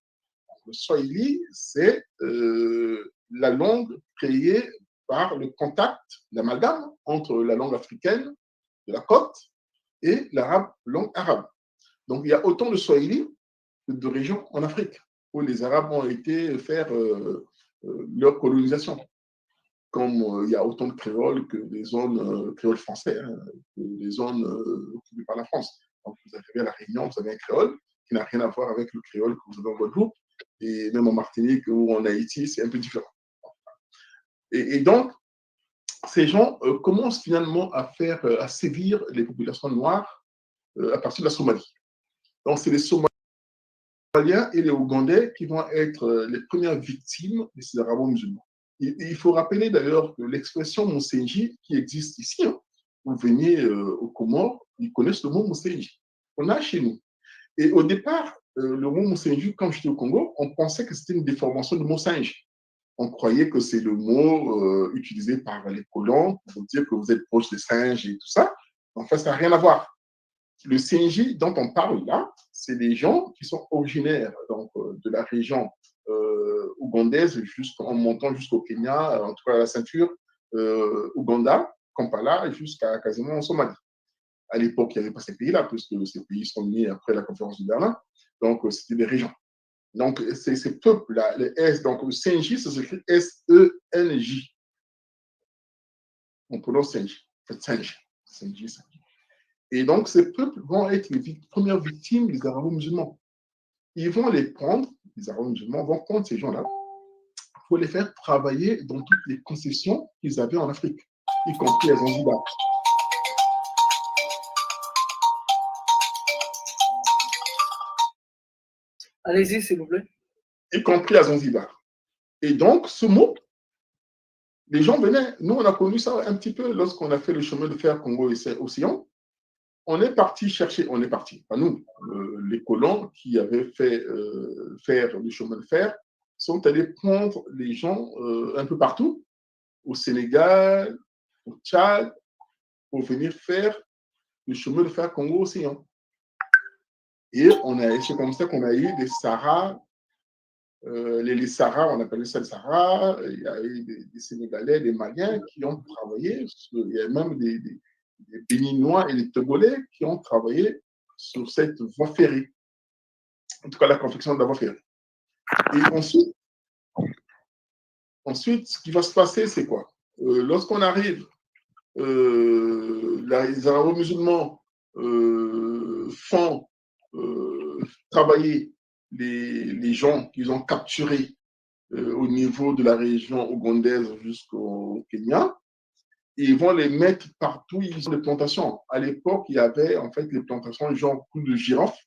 [SPEAKER 4] Le swahili, c'est la langue créée par le contact, l'amalgame entre la langue africaine de la côte et l'arabe, langue arabe. Donc, il y a autant de swahili que de régions en Afrique où les Arabes ont été faire leur colonisation. Comme il y a autant de créoles que des zones créoles français, hein, que des zones occupées par la France. Donc, vous arrivez à La Réunion, vous avez un créole qui n'a rien à voir avec le créole que vous avez en Guadeloupe, et même en Martinique ou en Haïti, c'est un peu différent. Et donc, ces gens commencent finalement à sévir les populations noires à partir de la Somalie. Donc, c'est les Somaliens et les Ougandais qui vont être les premières victimes de ces arabo-musulmans. Il faut rappeler d'ailleurs que l'expression Monsenji qui existe ici, hein, vous venez aux Comores, ils connaissent le mot Monsenji. On a chez nous. Et au départ, le mot Monsenji, quand j'étais au Congo, on pensait que c'était une déformation de Monsinge. On croyait que c'est le mot utilisé par les colons pour dire que vous êtes proche des singes et tout ça. En fait, ça n'a rien à voir. Le Senji dont on parle là, c'est des gens qui sont originaires donc, de la région ougandaise en montant jusqu'au Kenya, en tout cas à la ceinture Ouganda, Kampala, jusqu'à quasiment en Somalie. À l'époque, il n'y avait pas ces pays-là, puisque ces pays sont nés après la conférence de Berlin. Donc, c'était des régions. Donc, ces peuples-là, les S, donc le Senji, ça s'écrit S-E-N-J. On prononce Senji. En fait, Senji. Senji. Et donc, ces peuples vont être les premières victimes des arabo-musulmans. Ils vont les prendre, les arabo-musulmans vont prendre ces gens-là pour les faire travailler dans toutes les concessions qu'ils avaient en Afrique, y compris à Zanzibar.
[SPEAKER 3] Allez-y, s'il vous plaît.
[SPEAKER 4] Y compris à Zanzibar. Et donc, ce mot, les gens venaient. Nous, on a connu ça un petit peu lorsqu'on a fait le chemin de fer Congo-Océan. On est parti chercher, pas nous, les colons qui avaient fait faire le chemin de fer sont allés prendre les gens un peu partout, au Sénégal, au Tchad, pour venir faire le chemin de fer Congo-Océan. Et c'est comme ça qu'on a eu des Sahara, les Sahara, on appelait ça les Sahara, il y a eu des Sénégalais, des Maliens qui ont travaillé, il y a même des Béninois et les Togolais qui ont travaillé sur cette voie ferrée. en tout cas la confection de la voie ferrée. Et ensuite, ce qui va se passer, c'est quoi? Lorsqu'on arrive, les arabo-musulmans font travailler les gens qu'ils ont capturés au niveau de la région ougandaise jusqu'au Kenya. Et ils vont les mettre partout. Ils ont des plantations. À l'époque, il y avait en fait les plantations genre clous de girofle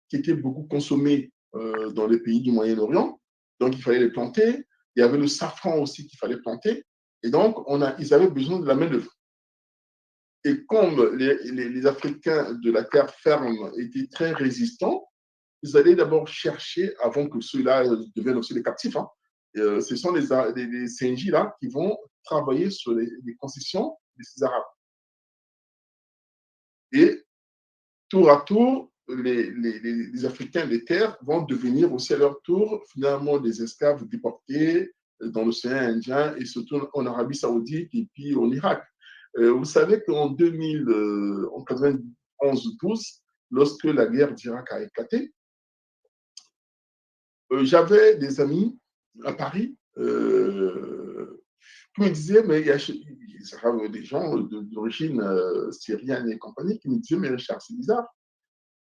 [SPEAKER 4] qui étaient beaucoup consommées dans les pays du Moyen-Orient. Donc, il fallait les planter. Il y avait le safran aussi qu'il fallait planter. Et donc, ils avaient besoin de la main-d'œuvre. Et comme les Africains de la terre ferme étaient très résistants, ils allaient d'abord chercher, avant que ceux-là deviennent aussi des captifs, hein, ce sont les CNJ là qui vont travailler sur les concessions de ces Arabes. Et tour à tour, les Africains des terres vont devenir aussi à leur tour finalement des esclaves déportés dans l'océan Indien et surtout en Arabie Saoudite et puis en Irak. Vous savez qu'en 91-12, lorsque la guerre d'Irak a éclaté, j'avais des amis à Paris qui me disaient, mais il y a des gens d'origine syrienne et compagnie qui me disaient, mais Richard, c'est bizarre.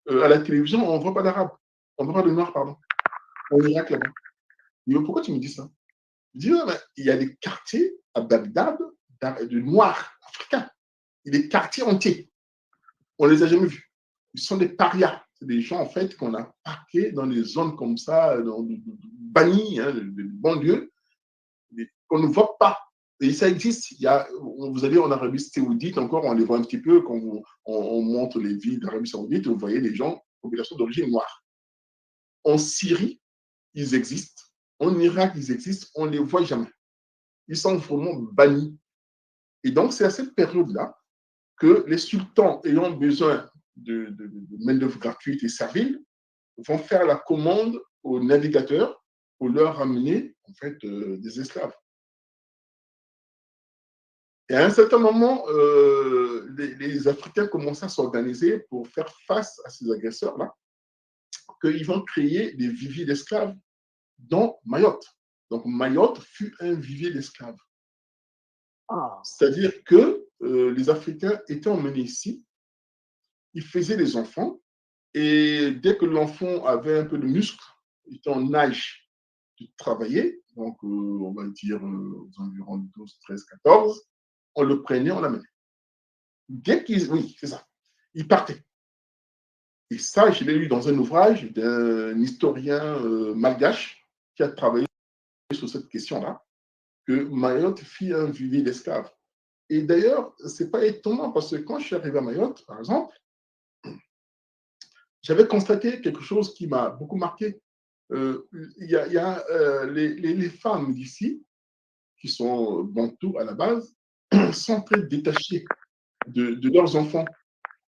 [SPEAKER 4] À la télévision, on ne voit pas d'arabe. On ne voit pas de noir, pardon. En Irak, là-bas. Mais pourquoi tu me dis ça? Je dis, mais il y a des quartiers à Bagdad de noirs africains. Il y a des quartiers entiers. On ne les a jamais vus. Ils sont des parias. C'est des gens, en fait, qu'on a parqués dans des zones comme ça, bannies, hein, de banlieues, qu'on ne voit pas. Et ça existe. Vous allez en Arabie Saoudite, encore, on les voit un petit peu quand on montre les villes d'Arabie Saoudite, vous voyez les gens, population d'origine noire. En Syrie, ils existent. En Irak, ils existent. On ne les voit jamais. Ils sont vraiment bannis. Et donc, c'est à cette période-là que les sultans ayant besoin de main-d'œuvre gratuite et servile vont faire la commande aux navigateurs pour leur amener en fait des esclaves. Et à un certain moment, les Africains commencent à s'organiser pour faire face à ces agresseurs-là, qu'ils vont créer des viviers d'esclaves dans Mayotte. Donc Mayotte fut un vivier d'esclaves. C'est-à-dire que les Africains étaient emmenés ici, ils faisaient des enfants, et dès que l'enfant avait un peu de muscle, il était en âge de travailler, donc on va dire aux environs 12, 13, 14, on le prenait, on l'amenait. Dès qu'ils, oui, c'est ça, il partait. Et ça, je l'ai lu dans un ouvrage d'un historien malgache qui a travaillé sur cette question-là, que Mayotte fit un vivier d'esclaves. Et d'ailleurs, ce n'est pas étonnant parce que quand je suis arrivé à Mayotte, par exemple, j'avais constaté quelque chose qui m'a beaucoup marqué. Il y a les femmes d'ici, qui sont bantoues à la base, sont très détachées de leurs enfants.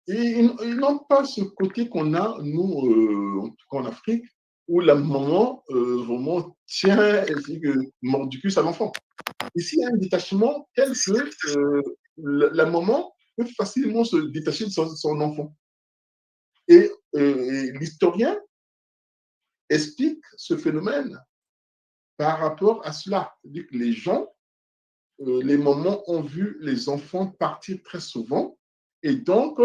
[SPEAKER 4] Et ils n'ont pas ce côté qu'on a, nous, en tout cas en Afrique, où la maman vraiment tient mordicus à l'enfant. Ici, il y a un détachement tel que la maman peut facilement se détacher de son enfant. Et l'historien explique ce phénomène par rapport à cela. C'est-à-dire que les gens, les mamans ont vu les enfants partir très souvent et donc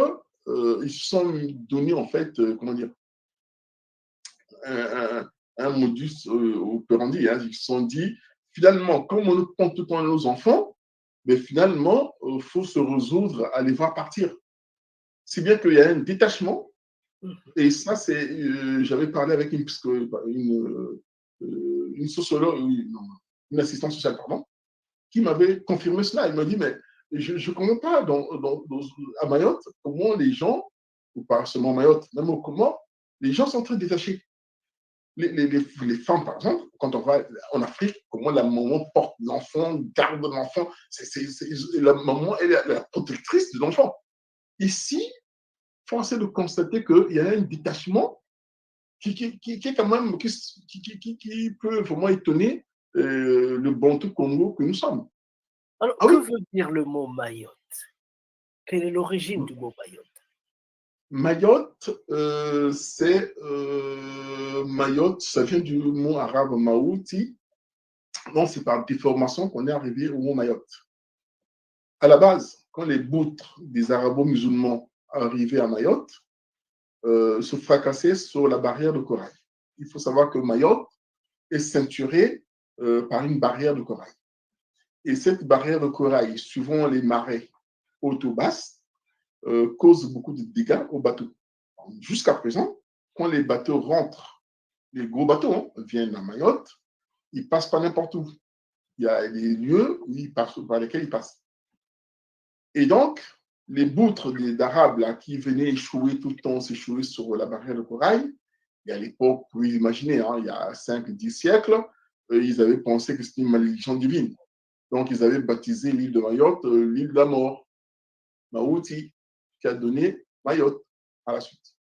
[SPEAKER 4] ils se sont donné en fait, comment dire, un modus operandi. Hein. Ils se sont dit, finalement, comme on prend tout le temps nos enfants, mais finalement, il faut se résoudre à les voir partir. Si bien qu'il y a un détachement. Et ça, c'est, j'avais parlé avec une sociologue, une assistante sociale, pardon, qui m'avait confirmé cela. Elle m'a dit, mais je ne comprends pas à Mayotte comment les gens, ou pas seulement Mayotte, même au Comores, les gens sont très détachés. Les femmes, par exemple, quand on va en Afrique, comment la maman porte l'enfant, garde l'enfant, la maman est la protectrice de l'enfant. Ici, force est de constater qu'il y a un détachement qui est quand même, qui peut vraiment étonner le Bantou Congo que nous sommes.
[SPEAKER 3] Alors, que veut dire le mot Mayotte? Quelle est l'origine du mot Mayotte?
[SPEAKER 4] Mayotte, Mayotte, ça vient du mot arabe Maouti. Donc, c'est par déformation qu'on est arrivé au mot Mayotte. À la base, quand les boutres des arabo-musulmans arrivaient à Mayotte, se fracassaient sur la barrière de corail. Il faut savoir que Mayotte est ceinturée par une barrière de corail. Et cette barrière de corail, suivant les marées hautes ou basses, cause beaucoup de dégâts aux bateaux. Jusqu'à présent, quand les bateaux rentrent, les gros bateaux viennent à Mayotte, ils passent pas n'importe où. Il y a des lieux où ils passent, par lesquels ils passent. Et donc, les boutres d'Arabes là, qui venaient échouer tout le temps, s'échouer sur la barrière de corail, et à l'époque, vous pouvez imaginer, il y a 5-10 siècles, ils avaient pensé que c'était une malédiction divine. Donc, ils avaient baptisé l'île de Mayotte l'île de la mort, Maouti, qui a donné Mayotte à la suite.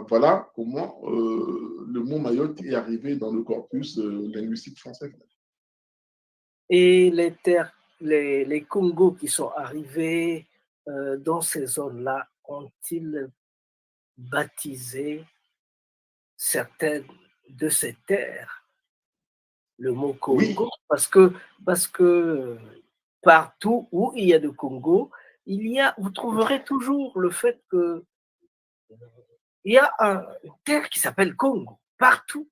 [SPEAKER 4] Voilà comment le mot Mayotte est arrivé dans le corpus linguistique français.
[SPEAKER 3] Et les terres, les Congos qui sont arrivés dans ces zones-là, ont-ils baptisé certaines de ces terres le mot Congo?
[SPEAKER 4] Oui.
[SPEAKER 3] Parce que partout où il y a de Congo, vous trouverez toujours le fait que il y a une terre qui s'appelle Congo, partout,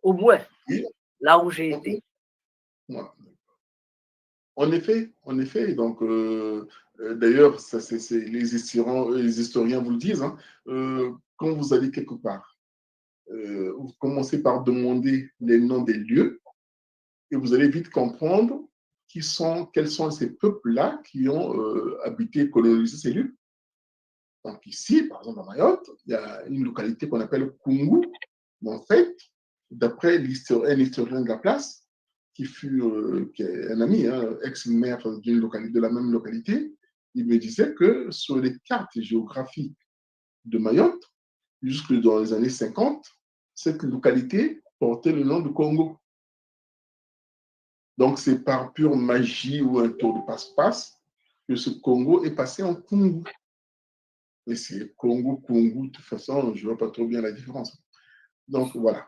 [SPEAKER 3] au moins,
[SPEAKER 4] Oui.
[SPEAKER 3] là où j'ai été.
[SPEAKER 4] En effet, donc d'ailleurs, les historiens vous le disent, quand vous allez quelque part, vous commencez par demander les noms des lieux et vous allez vite comprendre quels sont ces peuples-là qui ont habité, colonisé ces lieux. Donc ici, par exemple à Mayotte, il y a une localité qu'on appelle Kungu. En fait, d'après un historien de la place, qui est un ami, ex-maire de la même localité, il me disait que sur les cartes géographiques de Mayotte, jusque dans les années 50, cette localité portait le nom de Congo. Donc, c'est par pure magie ou un tour de passe-passe que ce Congo est passé en Kungu. Et c'est Congo, de toute façon, je ne vois pas trop bien la différence. Donc, voilà.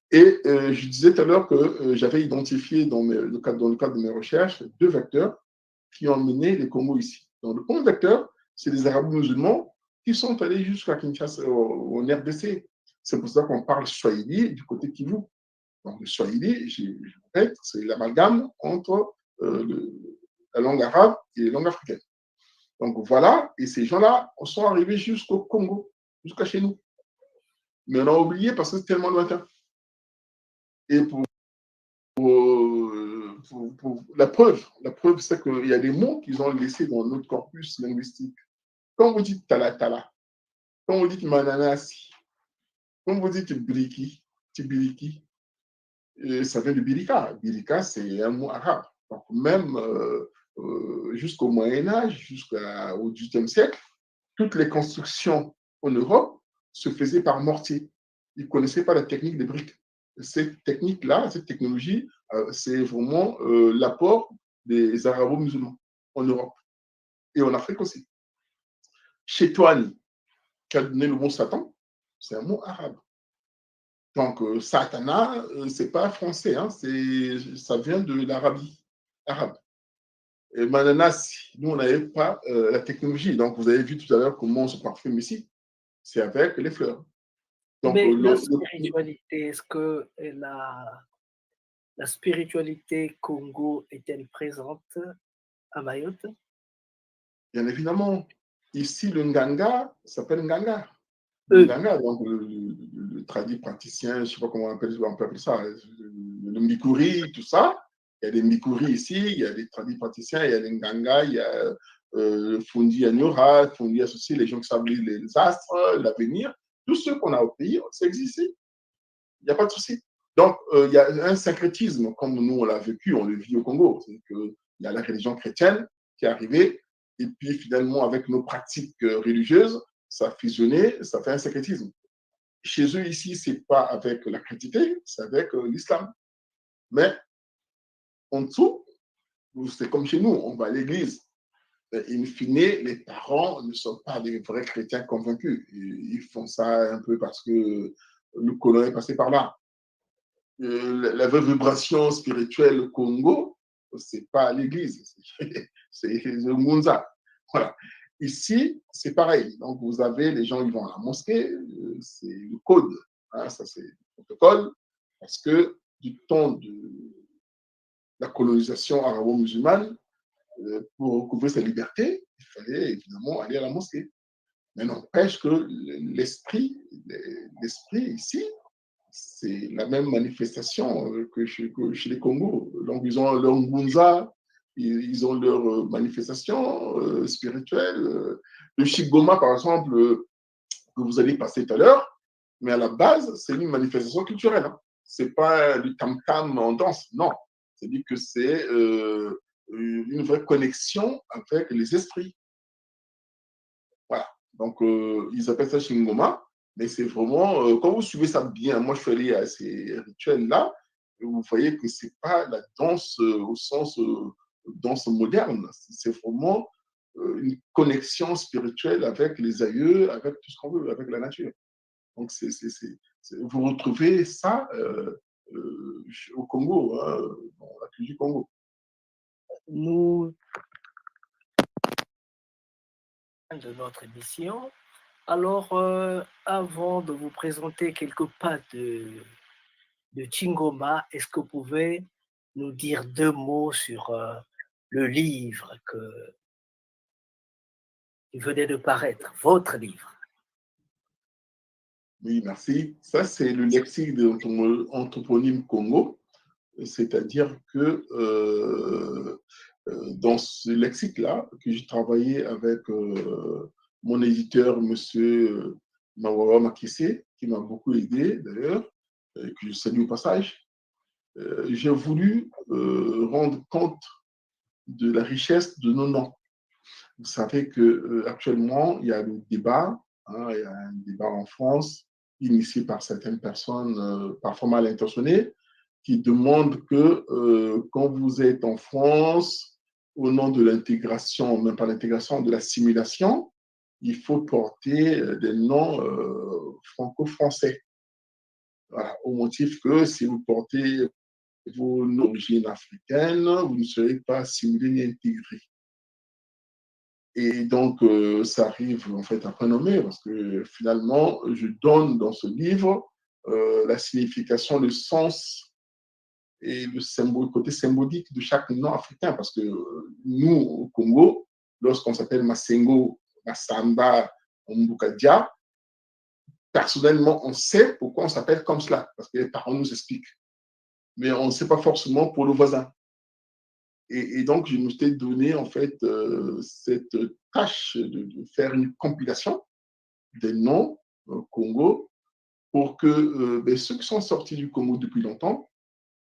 [SPEAKER 4] Et je disais tout à l'heure que j'avais identifié dans le cadre de mes recherches 2 vecteurs qui ont mené les Congos ici. Donc, le premier vecteur, c'est les Arabo-musulmans qui sont allés jusqu'à Kinshasa, au RDC. C'est pour ça qu'on parle Swahili du côté Kivu. Donc, le Swahili, je répète, c'est l'amalgame entre la langue arabe et les langues africaines. Donc, voilà, et ces gens-là sont arrivés jusqu'au Congo, jusqu'à chez nous. Mais on a oublié parce que c'est tellement lointain. Et pour la preuve, c'est qu'il y a des mots qu'ils ont laissés dans notre corpus linguistique. Quand vous dites tala, quand vous dites mananasi, quand vous dites tibiriki, ça vient de birika. Birika, c'est un mot arabe. Donc, même jusqu'au Moyen-Âge, jusqu'au XVIIIe siècle, toutes les constructions en Europe se faisaient par mortier. Ils ne connaissaient pas la technique des briques. Cette technique-là, cette technologie, c'est vraiment l'apport des arabo-musulmans en Europe et en Afrique aussi. Chétoine, qui a donné le mot Satan, c'est un mot arabe. Donc, Satana, ce n'est pas français, ça vient de l'Arabie arabe. Et Mananas, nous, on n'avait pas la technologie. Donc, vous avez vu tout à l'heure comment on se parfume ici. C'est avec les fleurs. Donc,
[SPEAKER 3] mais la spiritualité, est-ce que la spiritualité Congo est-elle présente à Mayotte?
[SPEAKER 4] Bien évidemment. Ici, le Nganga s'appelle Nganga. Le Nganga, donc le tradit praticien, je ne sais pas comment on peut appeler ça, le Mbikuri, tout ça. Il y a des Mbikuri ici, il y a des tradis praticiens, il y a les Nganga, il y a Fundi Anyora, Fundi associé, les gens qui savent les astres, l'avenir. Tout ce qu'on a au pays, ça existe ici. Il n'y a pas de souci. Donc, il y a un syncrétisme, comme nous, on l'a vécu, on le vit au Congo. C'est qu'il y a la religion chrétienne qui est arrivée, et puis finalement, avec nos pratiques religieuses, ça a fusionné, ça fait un syncrétisme. Chez eux, ici, ce n'est pas avec la chrétienté, c'est avec l'islam. Mais en dessous, c'est comme chez nous, on va à l'église. in fine, les parents ne sont pas des vrais chrétiens convaincus. Ils font ça un peu parce que le colon est passé par là. La vraie vibration spirituelle au Congo, c'est pas l'église, c'est le Munza. Voilà. Ici, c'est pareil. Donc, vous avez les gens, ils vont à la mosquée, c'est le code, hein, ça c'est le protocole, parce que du temps de la colonisation arabo-musulmane, pour recouvrir sa liberté, il fallait évidemment aller à la mosquée. Mais n'empêche que l'esprit ici, c'est la même manifestation que chez les Congos. Donc, ils ont leur Ngunza, ils ont leur manifestation spirituelle. Le Shigoma, par exemple, que vous allez passer tout à l'heure, mais à la base, c'est une manifestation culturelle. Hein. Ce n'est pas du tam-tam en danse, non. C'est-à-dire que c'est une vraie connexion avec les esprits. Voilà. Donc, ils appellent ça Shingoma, mais c'est vraiment, quand vous suivez ça bien, moi je suis allé à ces rituels-là, vous voyez que ce n'est pas la danse au sens danse moderne, c'est vraiment une connexion spirituelle avec les aïeux, avec tout ce qu'on veut, avec la nature. Donc, vous retrouvez ça au Congo, hein, dans la culture du Congo.
[SPEAKER 3] Nous, de notre émission. Alors, avant de vous présenter quelques pas de Chingoma, est-ce que vous pouvez nous dire 2 mots sur le livre qui venait de paraître, votre livre?
[SPEAKER 4] Oui, merci. Ça, c'est le lexique de l'anthroponyme Congo, c'est-à-dire que dans ce lexique-là, que j'ai travaillé avec mon éditeur, M. Mawawa Makissé, qui m'a beaucoup aidé d'ailleurs, que je salue au passage, j'ai voulu rendre compte de la richesse de nos noms. Vous savez qu'actuellement, il y a le débat, hein, il y a un débat en France, initié par certaines personnes, parfois mal intentionnées, qui demandent que quand vous êtes en France, au nom de l'intégration, même pas l'intégration, de l'assimilation, il faut porter des noms franco-français. Voilà, au motif que si vous portez vos origines africaines, vous ne serez pas assimilé ni intégré. Et donc, ça arrive en fait à prénommer parce que finalement, je donne dans ce livre la signification, le sens et le côté symbolique de chaque nom africain. Parce que nous, au Congo, lorsqu'on s'appelle Masengo, Massamba, Mbukadia, personnellement, on sait pourquoi on s'appelle comme cela, parce que les parents nous expliquent. Mais on ne sait pas forcément pour le voisin. Et donc, je me suis donné en fait cette tâche de faire une compilation des noms Congo pour que ceux qui sont sortis du Congo depuis longtemps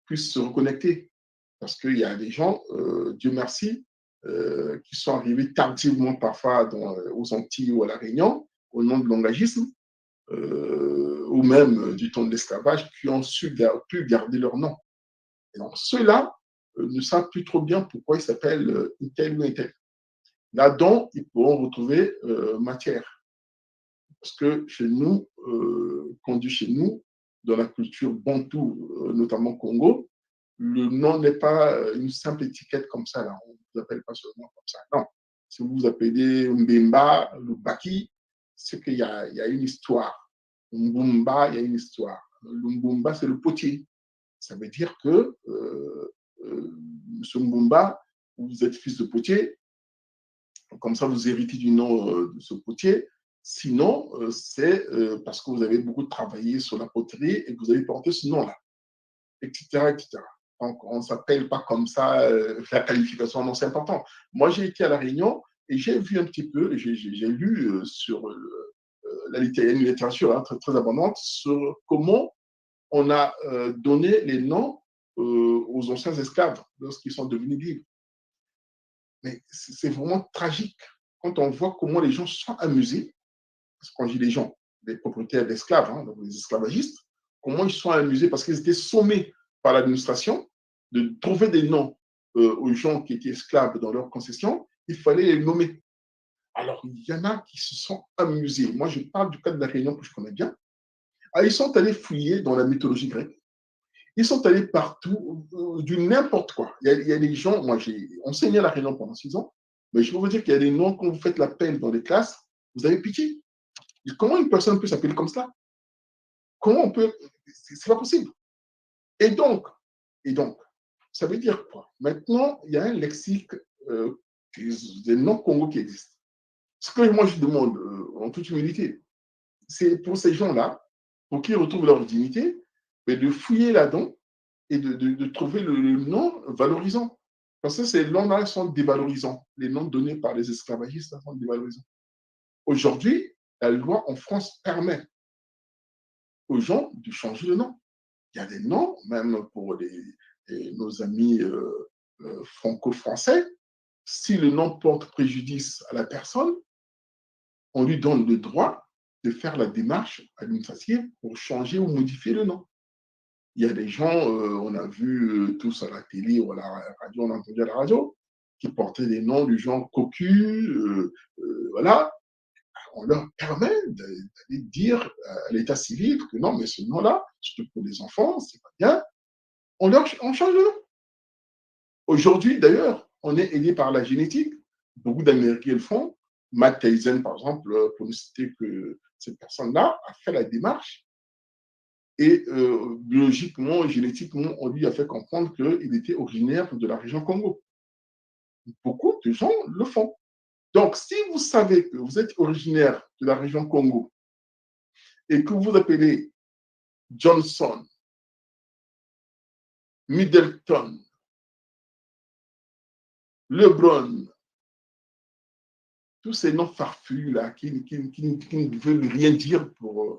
[SPEAKER 4] puissent se reconnecter. Parce qu'il y a des gens, Dieu merci, qui sont arrivés tardivement parfois aux Antilles ou à La Réunion, au nom de l'engagisme, ou même du temps de l'esclavage, qui ont pu garder leur nom. Et donc, ceux-là ne savent plus trop bien pourquoi ils s'appellent tel ou tel. Là-dedans, ils pourront retrouver matière. Parce que chez nous, qu'on dit chez nous, dans la culture bantou, notamment Congo, le nom n'est pas une simple étiquette comme ça. Là. On ne vous appelle pas seulement comme ça. Non. Si vous vous appelez Mbemba, le Baki, c'est qu'il y a une histoire. Mbumba, il y a une histoire. Le Mbumba, c'est le potier. Ça veut dire que Monsieur Mbumba, vous êtes fils de potier, comme ça vous héritez du nom de ce potier. Sinon, c'est parce que vous avez beaucoup travaillé sur la poterie et que vous avez porté ce nom-là, etc., etc. Donc, on ne s'appelle pas comme ça, la qualification, non, c'est important. Moi, j'ai été à La Réunion et j'ai vu un petit peu, j'ai lu sur une littérature très, très abondante sur comment on a donné les noms aux anciens esclaves lorsqu'ils sont devenus libres. Mais c'est vraiment tragique quand on voit comment les gens sont amusés, parce que quand je dis les gens, les propriétaires d'esclaves, hein, donc les esclavagistes, comment ils sont amusés parce qu'ils étaient sommés par l'administration de trouver des noms aux gens qui étaient esclaves dans leur concession il fallait les nommer. Alors, il y en a qui se sont amusés. Moi, je parle du cas de la Réunion que je connais bien. Ah, ils sont allés fouiller dans la mythologie grecque. Ils sont allés partout, du n'importe quoi. Il y a des gens, moi j'ai enseigné la Réunion pendant 6 ans, mais je peux vous dire qu'il y a des noms, quand vous faites l'appel dans les classes, vous avez pitié. Comment une personne peut s'appeler comme ça? Comment on peut. C'est pas possible. Et donc, ça veut dire quoi? Maintenant, il y a un lexique des noms Congo qui existe. Ce que moi je demande, en toute humilité, c'est pour ces gens-là, pour qu'ils retrouvent leur dignité, mais de fouiller là-dedans et de trouver le nom valorisant. Parce que ces noms-là sont dévalorisants. Les noms donnés par les esclavagistes sont dévalorisants. Aujourd'hui, la loi en France permet aux gens de changer de nom. Il y a des noms, même pour nos amis franco-français, si le nom porte préjudice à la personne, on lui donne le droit de faire la démarche administrative pour changer ou modifier le nom. Il y a des gens, on a vu tous à la télé ou à la radio, on a entendu à la radio, qui portaient des noms du genre cocu, voilà. On leur permet d'aller dire à l'état civil que non, mais ce nom-là, surtout pour les enfants, c'est pas bien. On change le nom. Aujourd'hui, d'ailleurs, on est aidé par la génétique. Beaucoup d'Américains le font. Matt Tyson, par exemple, pour ne citer que cette personne-là, a fait la démarche. Et biologiquement, génétiquement, on lui a fait comprendre qu'il était originaire de la région Congo. Beaucoup de gens le font. Donc, si vous savez que vous êtes originaire de la région Congo et que vous appelez Johnson, Middleton, LeBron, tous ces noms farfelus là qui ne veulent rien dire pour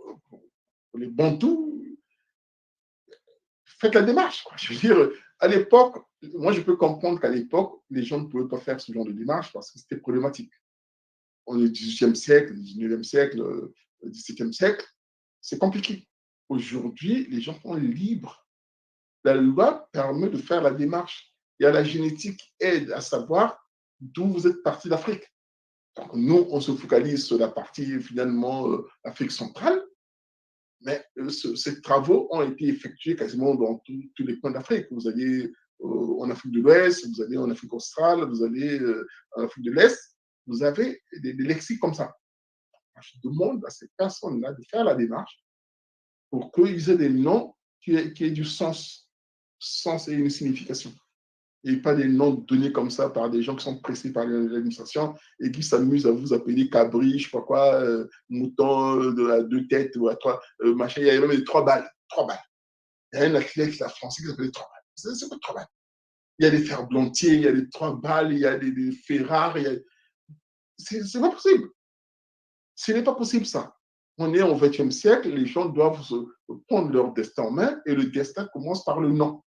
[SPEAKER 4] les Bantous, faites la démarche. Je veux dire, à l'époque, moi je peux comprendre qu'à l'époque, les gens ne pouvaient pas faire ce genre de démarche parce que c'était problématique. On est au XVIIIe siècle, le XIXe siècle, le XVIIe siècle, c'est compliqué. Aujourd'hui, les gens sont libres. La loi permet de faire la démarche. Il y a la génétique qui aide à savoir d'où vous êtes parti d'Afrique. Donc, nous, on se focalise sur la partie finalement Afrique centrale, mais ces travaux ont été effectués quasiment dans tous les coins d'Afrique. Vous allez en Afrique de l'Ouest, vous allez en Afrique australe, vous allez en Afrique de l'Est, vous avez des lexiques comme ça. Je demande à ces personnes-là de faire la démarche pour qu'ils aient des noms qui aient du sens et une signification. Et pas des noms donnés comme ça par des gens qui sont pressés par l'administration et qui s'amusent à vous appeler cabri, je ne sais pas quoi, mouton à 2 têtes ou à 3, machin. Il y a même des 3 balles. 3 balles. Il y a un athlète là, français qui s'appelle 3 balles. C'est pas 3 balles. Il y a des ferblantiers, il y a des 3 balles, il y a des ferrars. C'est pas possible. Ce n'est pas possible ça. On est au XXe siècle, les gens doivent prendre leur destin en main et le destin commence par le nom.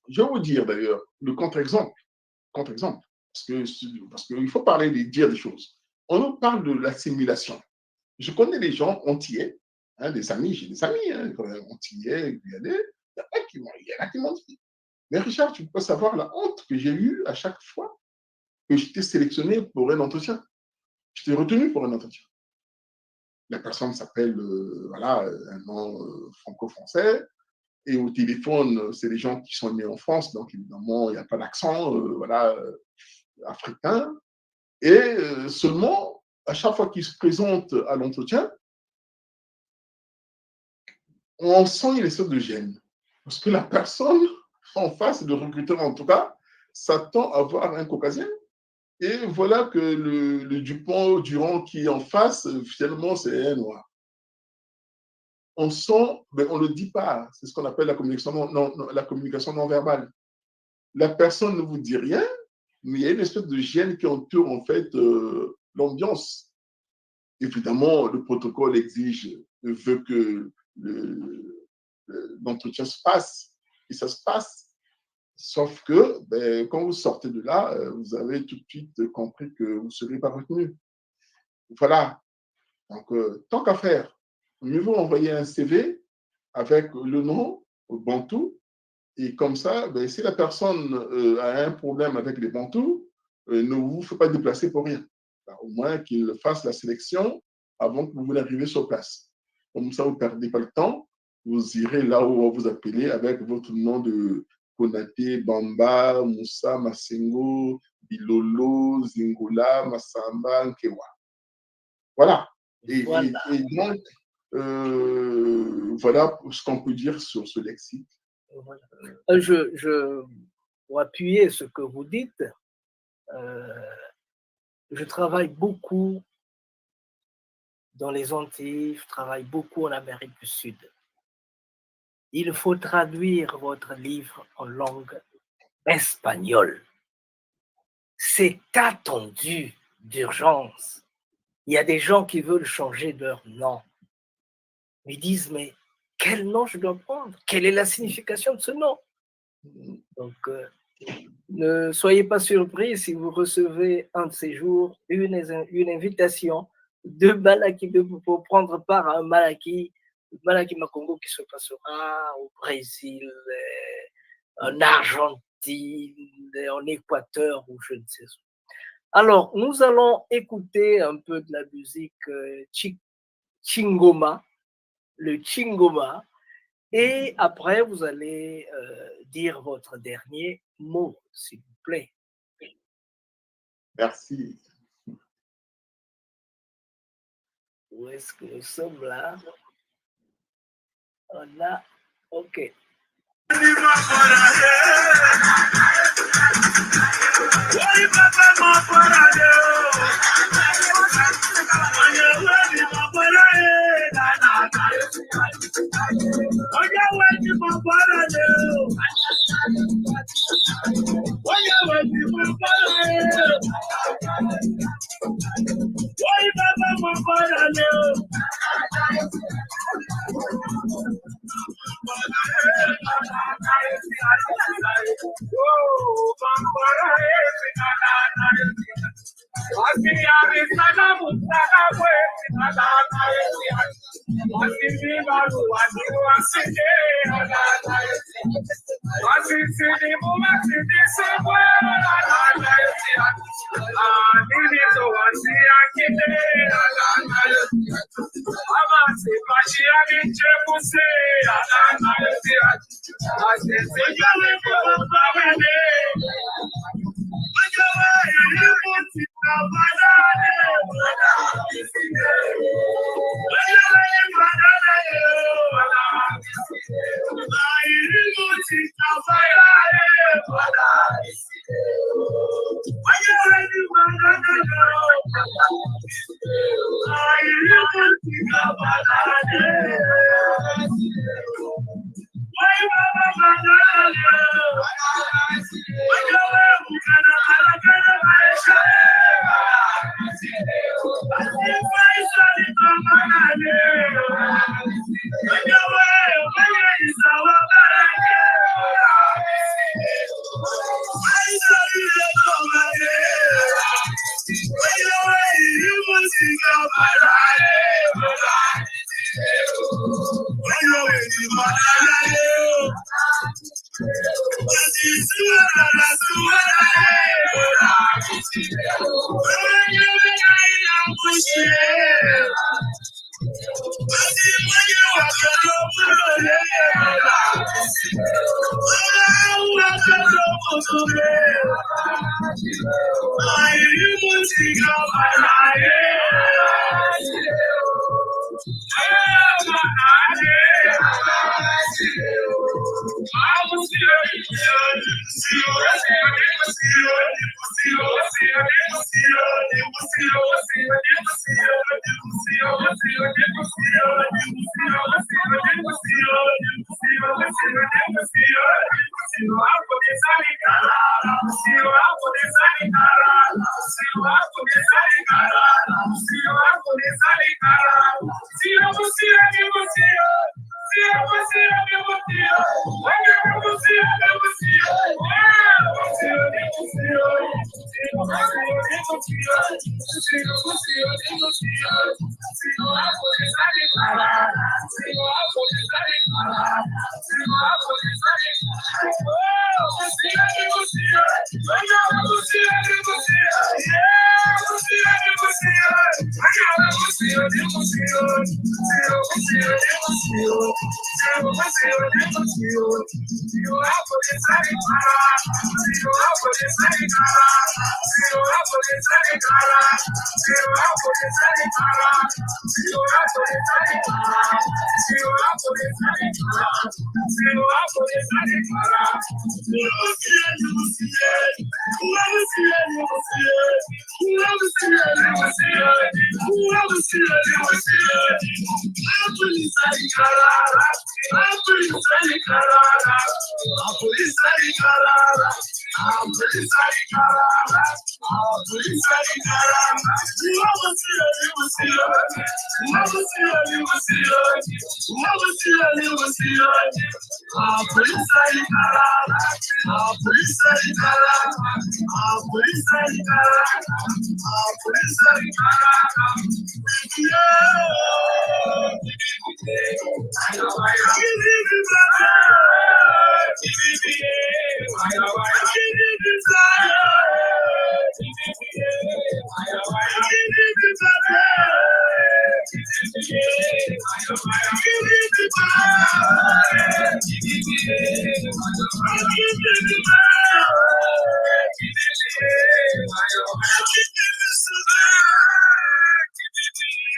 [SPEAKER 4] Je vais vous dire d'ailleurs le contre-exemple, parce qu'il faut parler dire des choses. On nous parle de l'assimilation. Je connais des gens antillais, des amis, j'ai des amis antillais, guyanais, il y en a qui m'ont dit. Mais Richard, tu peux savoir la honte que j'ai eue à chaque fois que j'étais sélectionné pour un entretien. J'étais retenu pour un entretien. La personne s'appelle, voilà, un nom franco-français. Et au téléphone, c'est des gens qui sont nés en France, donc évidemment, il n'y a pas d'accent voilà, africain. Et seulement, à chaque fois qu'ils se présentent à l'entretien, on sent une espèce de gêne. Parce que la personne en face, le recruteur en tout cas, s'attend à voir un caucasien. Et voilà que le Dupont-Durand qui est en face, finalement, c'est un noir. On sent, mais on ne le dit pas, c'est ce qu'on appelle la communication non verbale. La personne ne vous dit rien, mais il y a une espèce de gêne qui entoure en fait l'ambiance. Évidemment, le protocole veut que l'entretien se passe, et ça se passe. Sauf que quand vous sortez de là, vous avez tout de suite compris que vous ne serez pas retenu. Voilà. Donc, tant qu'à faire, mieux vaut envoyer un CV avec le nom Bantou, et comme ça, si la personne a un problème avec les Bantous, ne vous fait pas déplacer pour rien. Au moins qu'il fasse la sélection avant que vous n'arriviez sur place. Comme ça, vous ne perdez pas le temps. Vous irez là où on va vous appeler avec votre nom de Konaté, Bamba, Moussa, Massengo, Bilolo, Zingola, Massamba, Nkewa. Voilà. Et donc, voilà ce qu'on peut dire sur ce lexique.
[SPEAKER 3] Pour appuyer ce que vous dites, je travaille beaucoup dans les Antilles, je travaille beaucoup en Amérique du Sud. Il faut traduire votre livre en langue espagnole. C'est attendu d'urgence. Il y a des gens qui veulent changer leur nom. Ils disent, mais quel nom je dois prendre? Quelle est la signification de ce nom? Donc, ne soyez pas surpris si vous recevez un de ces jours une invitation de Malaki pour prendre part à un Malaki Makongo qui se passera au Brésil, en Argentine, en Équateur ou je ne sais où. Alors, nous allons écouter un peu de la musique Chingoma, le Chingoma, et après vous allez dire votre dernier mot, s'il vous plaît.
[SPEAKER 4] Merci.
[SPEAKER 3] Où est-ce que nous sommes là? On a, ok.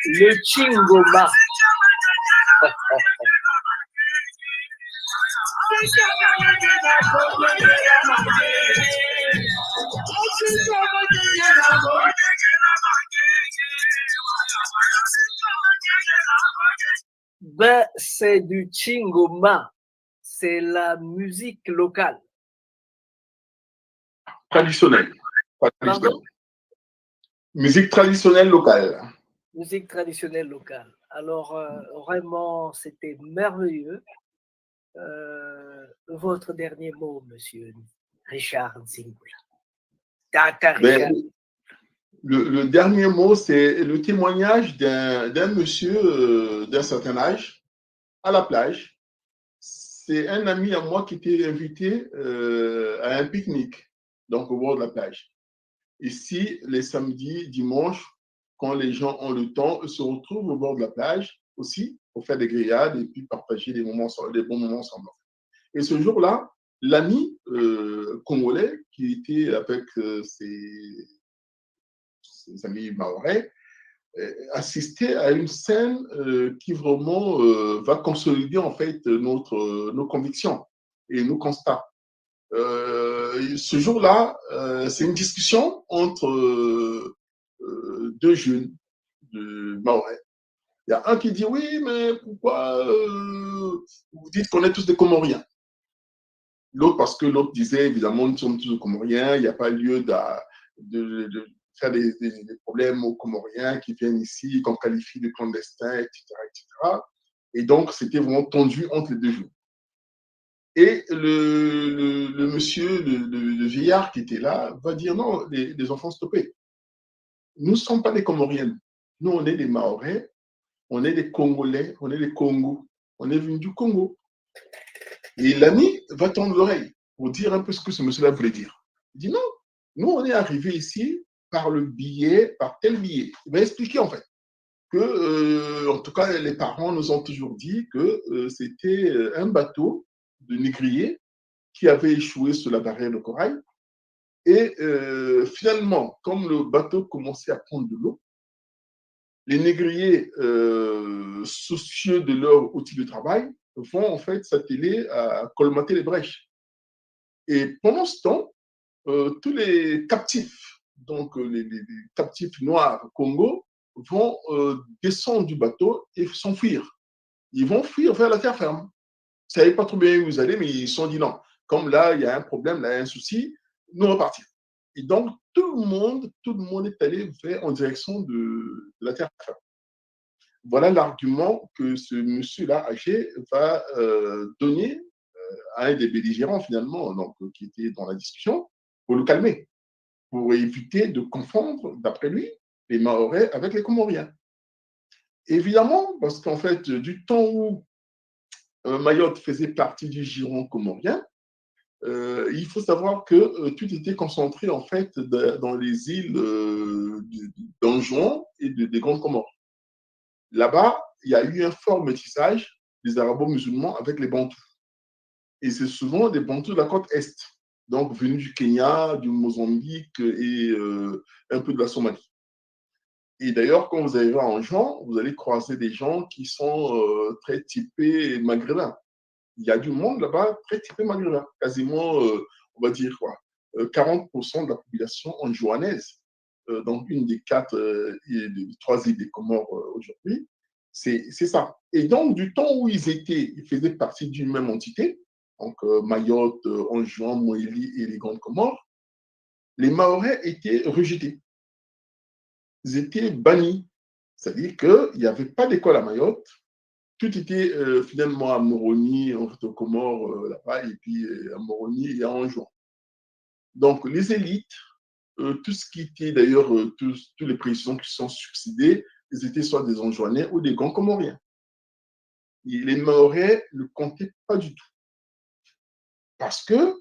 [SPEAKER 3] Le Chingoma. Ben, c'est du Chingoma. C'est la musique locale.
[SPEAKER 4] Traditionnelle.
[SPEAKER 3] Pardon?
[SPEAKER 4] Musique traditionnelle locale.
[SPEAKER 3] Musique traditionnelle locale. Alors, vraiment, c'était merveilleux. Votre dernier mot, monsieur Richard Nzingula. Tata Richard.
[SPEAKER 4] Ben, le dernier mot, c'est le témoignage d'un monsieur d'un certain âge à la plage. C'est un ami à moi qui était invité à un pique-nique, donc au bord de la plage. Ici, les samedis, dimanches, quand les gens ont le temps, ils se retrouvent au bord de la plage aussi pour faire des grillades et puis partager des bons moments ensemble. Et ce jour-là, l'ami congolais qui était avec ses amis mahorais assistait à une scène qui vraiment va consolider en fait nos convictions et nos constats. Ce jour-là, c'est une discussion entre deux jeunes de mahorais. Il y a un qui dit oui, mais pourquoi vous dites qu'on est tous des Comoriens? L'autre, parce que l'autre disait évidemment, nous sommes tous des Comoriens, il n'y a pas lieu de faire des problèmes aux Comoriens qui viennent ici, qu'on qualifie de clandestins, etc., etc. Et donc, c'était vraiment tendu entre les deux jeunes. Et le monsieur, le vieillard qui était là, va dire non, les enfants, stoppés. Nous ne sommes pas des Comoriens. Nous, on est des Mahorais, on est des Congolais, on est des Congos. On est venus du Congo. Et l'ami va tendre l'oreille pour dire un peu ce que ce monsieur-là voulait dire. Il dit non, nous, on est arrivés ici par tel billet. Il va expliquer en fait que, en tout cas, les parents nous ont toujours dit que c'était un bateau de négriers qui avait échoué sur la barrière de corail. Et finalement, comme le bateau commençait à prendre de l'eau, les négriers, soucieux de leur outil de travail, vont en fait s'atteler à colmater les brèches. Et pendant ce temps, tous les captifs, donc les captifs noirs Congo, vont descendre du bateau et s'enfuir. Ils vont fuir vers la terre ferme. Ils ne savaient pas trop bien où vous allez, mais ils se sont dit non. Comme là, il y a un problème, là, il y a un souci, nous on va partir. Et donc, tout le monde est allé en direction de la terre ferme. Voilà l'argument que ce monsieur-là, âgé, va donner à un des belligérants, finalement, donc, qui était dans la discussion, pour le calmer, pour éviter de confondre, d'après lui, les Mahorais avec les Comoriens. Évidemment, parce qu'en fait, du temps où Mayotte faisait partie du giron comorien, il faut savoir que tout était concentré en fait dans les îles d'Anjouan et des Grandes Comores. Là-bas, il y a eu un fort métissage des arabo-musulmans avec les Bantous. Et c'est souvent des Bantous de la côte Est, donc venus du Kenya, du Mozambique et un peu de la Somalie. Et d'ailleurs, quand vous arrivez en Jean, vous allez croiser des gens qui sont très typés maghrébins. Il y a du monde là-bas très typé maghrébin, quasiment, on va dire quoi, 40% de la population anjouanaise, donc une des trois îles des Comores aujourd'hui, c'est ça. Et donc, du temps où ils faisaient partie d'une même entité, donc Mayotte, Anjouan, Moélie et les Grandes Comores, les Mahorais étaient rejetés. Ils étaient bannis. C'est-à-dire qu'il n'y avait pas d'école à Mayotte. Tout était finalement à Moroni, en fait, aux Comores, là-bas, et puis à Moroni et à Anjouan. Donc, les élites, tout ce qui était d'ailleurs, tous les présidents qui sont succédés, ils étaient soit des Anjouanais ou des Grands Comoriens. Et les Mahorais ne comptaient pas du tout. Parce que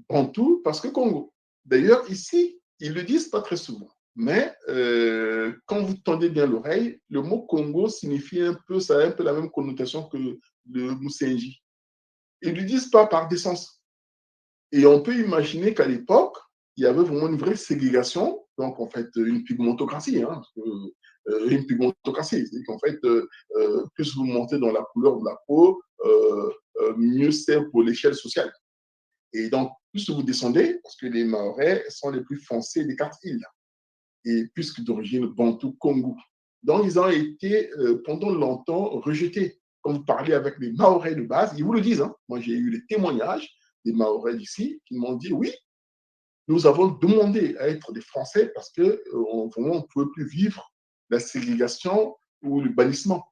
[SPEAKER 4] Bantou, parce que Congo. D'ailleurs, ici, ils ne le disent pas très souvent. Mais quand vous tendez bien l'oreille, le mot Congo signifie ça a un peu la même connotation que le Moussenji. Ils ne le disent pas par décence. Et on peut imaginer qu'à l'époque, il y avait vraiment une vraie ségrégation, donc en fait une pigmentocratie, hein, une pigmentocratie, c'est qu'en fait, plus vous montez dans la couleur de la peau, mieux c'est pour l'échelle sociale. Et donc, plus vous descendez, parce que les Mahorais sont les plus foncés des 4 îles, et puisque d'origine Bantou Congo. Donc, ils ont été pendant longtemps rejetés. Quand vous parlez avec les Mahorais de base, ils vous le disent. Hein. Moi, j'ai eu les témoignages des Mahorais d'ici qui m'ont dit oui, nous avons demandé à être des Français parce que vraiment, on ne pouvait plus vivre la ségrégation ou le bannissement.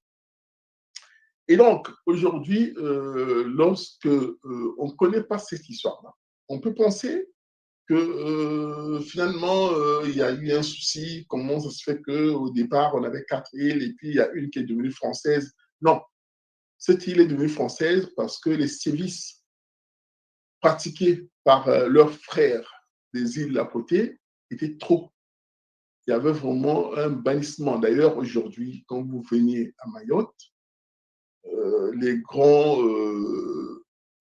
[SPEAKER 4] Et donc, aujourd'hui, lorsque on ne connaît pas cette histoire-là, on peut penser que finalement, il y a eu un souci. Comment ça se fait qu'au départ, on avait 4 îles et puis il y a une qui est devenue française? Non, cette île est devenue française parce que les sévices pratiqués par leurs frères des îles à côté étaient trop. Il y avait vraiment un bannissement. D'ailleurs, aujourd'hui, quand vous venez à Mayotte, les grands,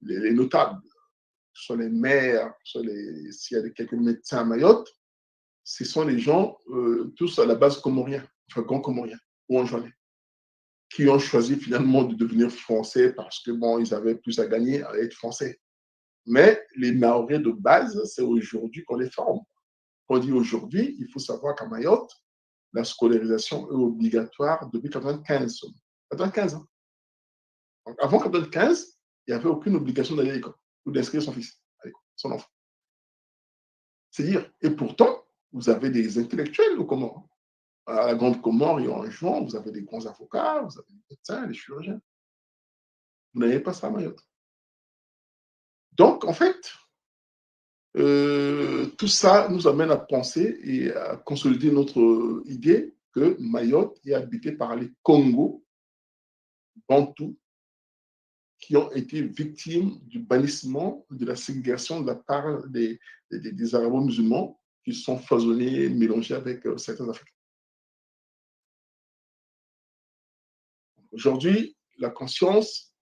[SPEAKER 4] les notables, que ce soit les maires, s'il y a quelques médecins à Mayotte, ce sont les gens tous à la base comoriens, enfin grands comoriens ou anjouanais, qui ont choisi finalement de devenir français parce que bon, ils avaient plus à gagner à être français. Mais les Mahorais de base, c'est aujourd'hui qu'on les forme. Quand on dit aujourd'hui, il faut savoir qu'à Mayotte, la scolarisation est obligatoire depuis 1995. 1995, hein. Donc, avant 1995, il n'y avait aucune obligation d'aller à l'école ou d'inscrire son fils à l'école, son enfant. C'est dire, et pourtant, vous avez des intellectuels au Comores. À la Grande Comore et en juin, vous avez des grands avocats, vous avez des médecins, des chirurgiens. Vous n'avez pas ça à Mayotte. Donc, en fait, tout ça nous amène à penser et à consolider notre idée que Mayotte est habitée par les Congos, Bantous, qui ont été victimes du bannissement, de la ségrégation de la part des arabo-musulmans qui sont foisonnés, mélangés avec certains Africains. Aujourd'hui, la conscience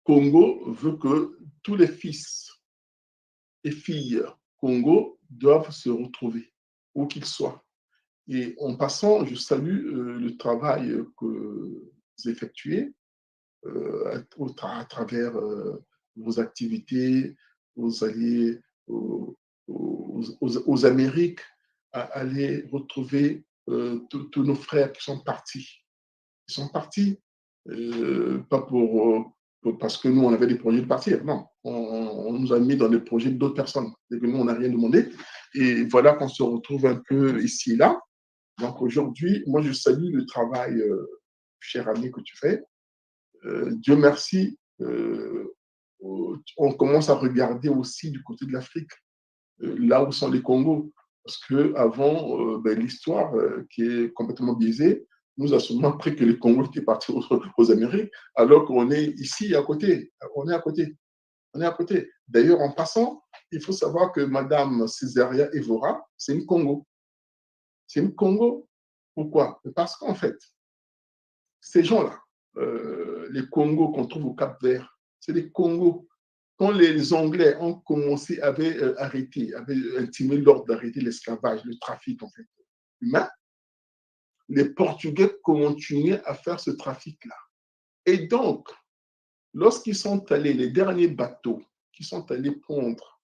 [SPEAKER 4] Congo veut que tous les fils et filles Congo doivent se retrouver, où qu'ils soient. Et en passant, je salue le travail que vous effectuez à travers vos activités, vous allez aux Amériques, à aller retrouver tous nos frères qui sont partis. Ils sont partis, pas parce que nous, on avait des projets de partir. Non, on nous a mis dans des projets d'autres personnes. Et que nous, on n'a rien demandé. Et voilà qu'on se retrouve un peu ici et là. Donc aujourd'hui, moi, je salue le travail, cher ami, que tu fais. Dieu merci, on commence à regarder aussi du côté de l'Afrique, là où sont les Congos. Parce qu'avant, l'histoire qui est complètement biaisée, nous a seulement appris que les Congos étaient partis aux Amériques, alors qu'on est ici à côté. On est à côté. On est à côté. D'ailleurs, en passant, il faut savoir que Madame Césaria Evora, c'est une Congo. C'est une Congo. Pourquoi? Parce qu'en fait, ces gens-là, les Congos qu'on trouve au Cap-Vert, c'est des Congos. Quand les Anglais ont commencé, avaient intimé l'ordre d'arrêter l'esclavage, le trafic en fait, humain, les Portugais continuaient à faire ce trafic-là. Et donc, lorsqu'ils sont allés, les derniers bateaux qui sont allés prendre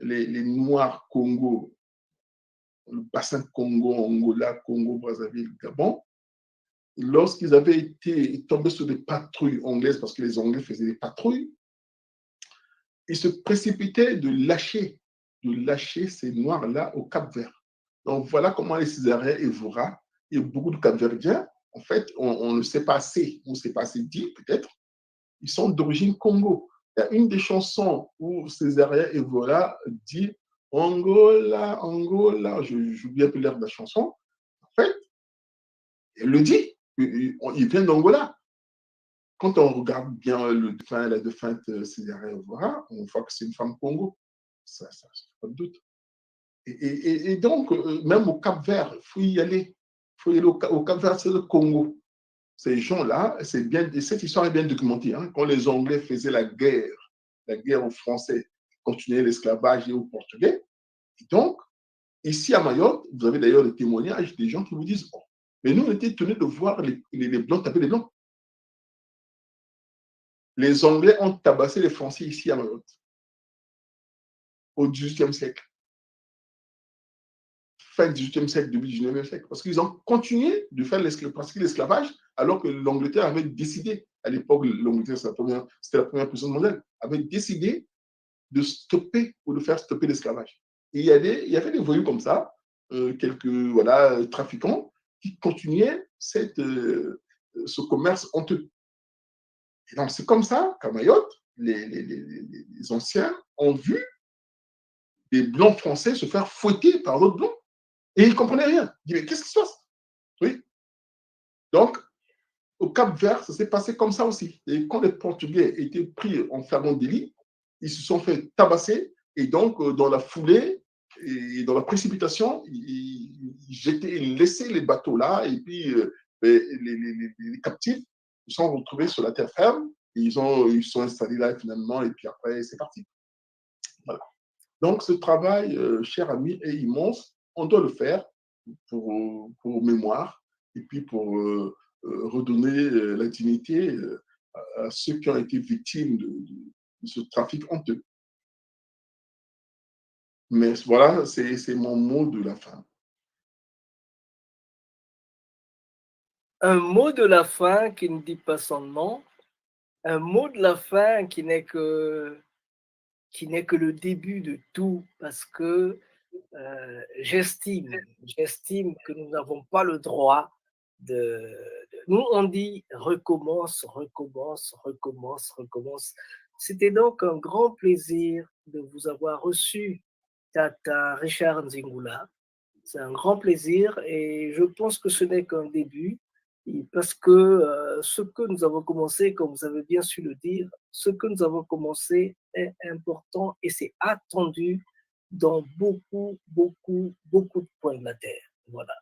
[SPEAKER 4] les Noirs Congo, le bassin Congo, Angola, Congo, Brazzaville, Gabon, lorsqu'ils avaient été tombés sur des patrouilles anglaises, parce que les Anglais faisaient des patrouilles, ils se précipitaient de lâcher ces Noirs-là au Cap-Vert. Donc voilà comment les Césariens Evora et beaucoup de Cap-Verdiens, en fait, on ne sait pas assez, on ne sait pas assez dit peut-être, ils sont d'origine Congo. Il y a une des chansons où Césarien Evora dit Angola, Angola, j'oublie un peu l'air de la chanson. En fait, il le dit, il vient d'Angola. Quand on regarde bien la défunte Césarien Evora, on voit que c'est une femme Congo. Ça pas de doute. Et donc, même au Cap-Vert, il faut y aller. Il faut y aller au Cap-Vert, c'est le Congo. Ces gens-là, cette histoire est bien documentée. Hein. Quand les Anglais faisaient la guerre aux Français, continuaient l'esclavage et aux Portugais. Et donc, ici à Mayotte, vous avez d'ailleurs des témoignages des gens qui vous disent oh, mais nous, on était tenus de voir les Blancs taper les Blancs. Les Anglais ont tabassé les Français ici à Mayotte, au XVIIIe siècle. Fin du XVIIIe siècle, début du XIXe siècle, parce qu'ils ont continué de faire l'esclavage alors que l'Angleterre avait décidé, à l'époque, l'Angleterre, c'était la première puissance mondiale, avait décidé de stopper ou de faire stopper l'esclavage. Et il y avait des voyous comme ça, quelques trafiquants, qui continuaient ce commerce honteux. Et donc, c'est comme ça qu'à Mayotte, les anciens ont vu des Blancs français se faire fouetter par d'autres Blancs. Et ils ne comprenaient rien. Ils disaient, mais qu'est-ce qui se passe? Oui. Donc, au Cap-Vert, ça s'est passé comme ça aussi. Et quand les Portugais étaient pris en flagrant délit, ils se sont fait tabasser. Et donc, dans la foulée et dans la précipitation, ils laissaient les bateaux là. Et puis, les captifs se sont retrouvés sur la terre ferme. Et ils sont installés là finalement. Et puis après, c'est parti. Voilà. Donc, ce travail, cher ami, est immense. On doit le faire pour mémoire et puis pour redonner la dignité à ceux qui ont été victimes de ce trafic honteux. Mais voilà, c'est mon mot de la fin.
[SPEAKER 3] Un mot de la fin qui ne dit pas son nom, un mot de la fin qui n'est que le début de tout, parce que j'estime que nous n'avons pas le droit nous on dit recommence. C'était donc un grand plaisir de vous avoir reçu, Tata Richard Nzingula. C'est un grand plaisir et je pense que ce n'est qu'un début, parce que ce que nous avons commencé, comme vous avez bien su le dire, ce que nous avons commencé est important et c'est attendu dans beaucoup de points de la Terre. Voilà.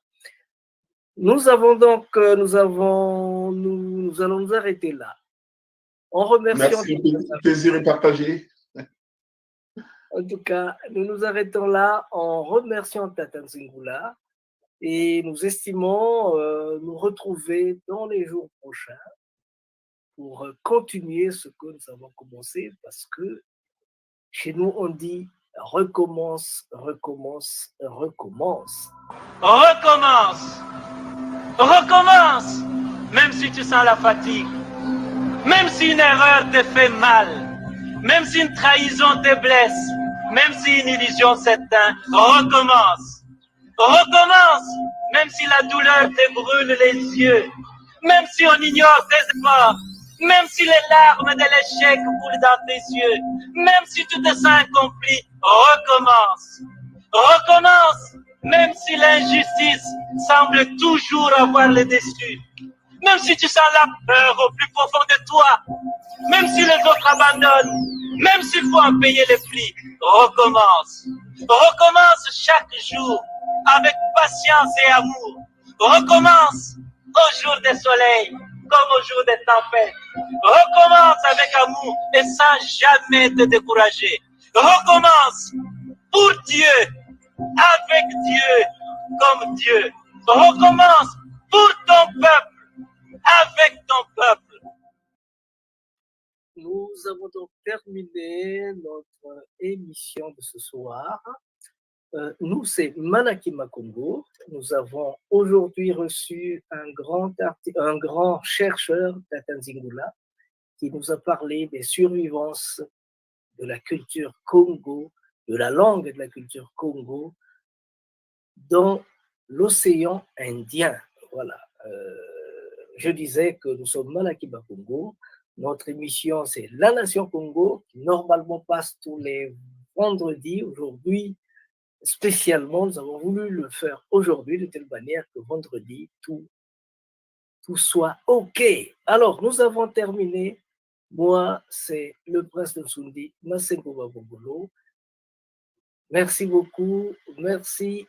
[SPEAKER 3] Nous allons nous arrêter là. En remerciant.
[SPEAKER 4] Merci, le plaisir est partagé.
[SPEAKER 3] En tout cas, nous nous arrêtons là en remerciant Tata Nzingula et nous estimons nous retrouver dans les jours prochains pour continuer ce que nous avons commencé, parce que chez nous on dit recommence.
[SPEAKER 1] Recommence, même si tu sens la fatigue, même si une erreur te fait mal, même si une trahison te blesse, même si une illusion s'éteint, recommence, même si la douleur te brûle les yeux, même si on ignore tes efforts, même si les larmes de l'échec coulent dans tes yeux, même si tu te sens incompris, recommence, même si l'injustice semble toujours avoir le dessus, même si tu sens la peur au plus profond de toi, même si les autres abandonnent, même s'il faut en payer les prix, recommence chaque jour avec patience et amour, recommence au jour des soleils, comme au jour des tempêtes. Recommence avec amour et sans jamais te décourager. Recommence pour Dieu, avec Dieu, comme Dieu. Recommence pour ton peuple, avec ton peuple.
[SPEAKER 3] Nous avons donc terminé notre émission de ce soir. Nous, c'est Malaki Makongo. Nous avons aujourd'hui reçu un grand chercheur d'Atanzingula qui nous a parlé des survivances de la culture Congo, de la langue de la culture Congo dans l'océan Indien. Voilà. Je disais que nous sommes Malaki Makongo. Notre émission, c'est La Nation Congo, qui normalement passe tous les vendredis. Aujourd'hui, spécialement, nous avons voulu le faire aujourd'hui de telle manière que vendredi, tout soit OK. Alors, nous avons terminé. Moi, c'est le prince de Nsundi, Masengo Babongolo. Merci beaucoup. Merci.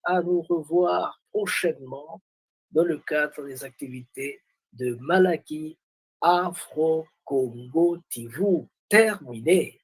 [SPEAKER 3] À nous revoir prochainement dans le cadre des activités de Malaki Afro-Congo TV. Terminé.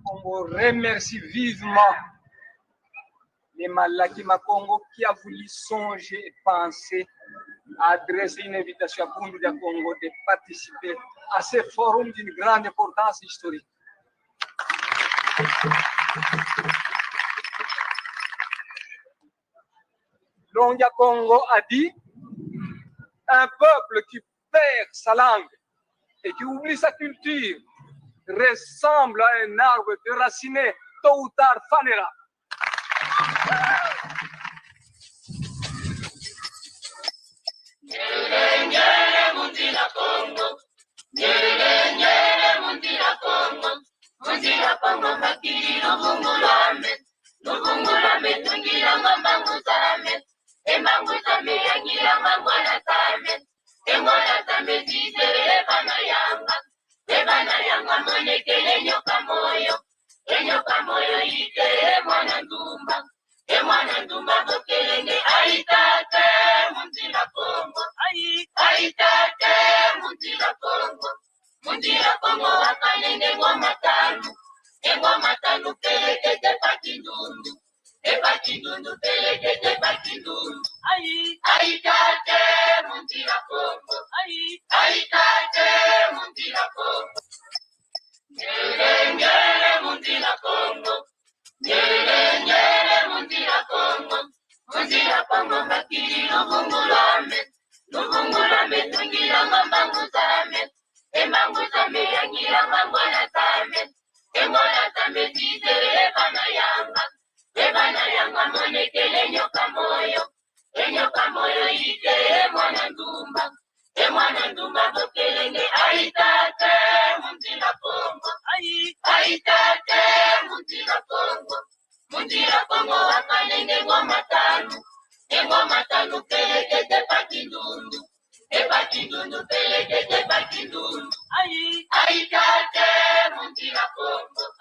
[SPEAKER 2] Congo remercie vivement les Malaki Makongo qui a voulu songer et penser à adresser une invitation à Bundu de Congo de participer à ce forum d'une grande importance historique. Longia Congo a dit un peuple qui perd sa langue et qui oublie sa culture ressemble à un arbre déraciné, tôt ou tard fanera.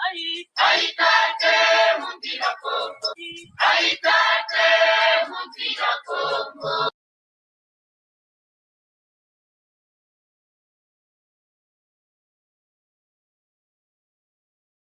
[SPEAKER 1] Aïe, aïe,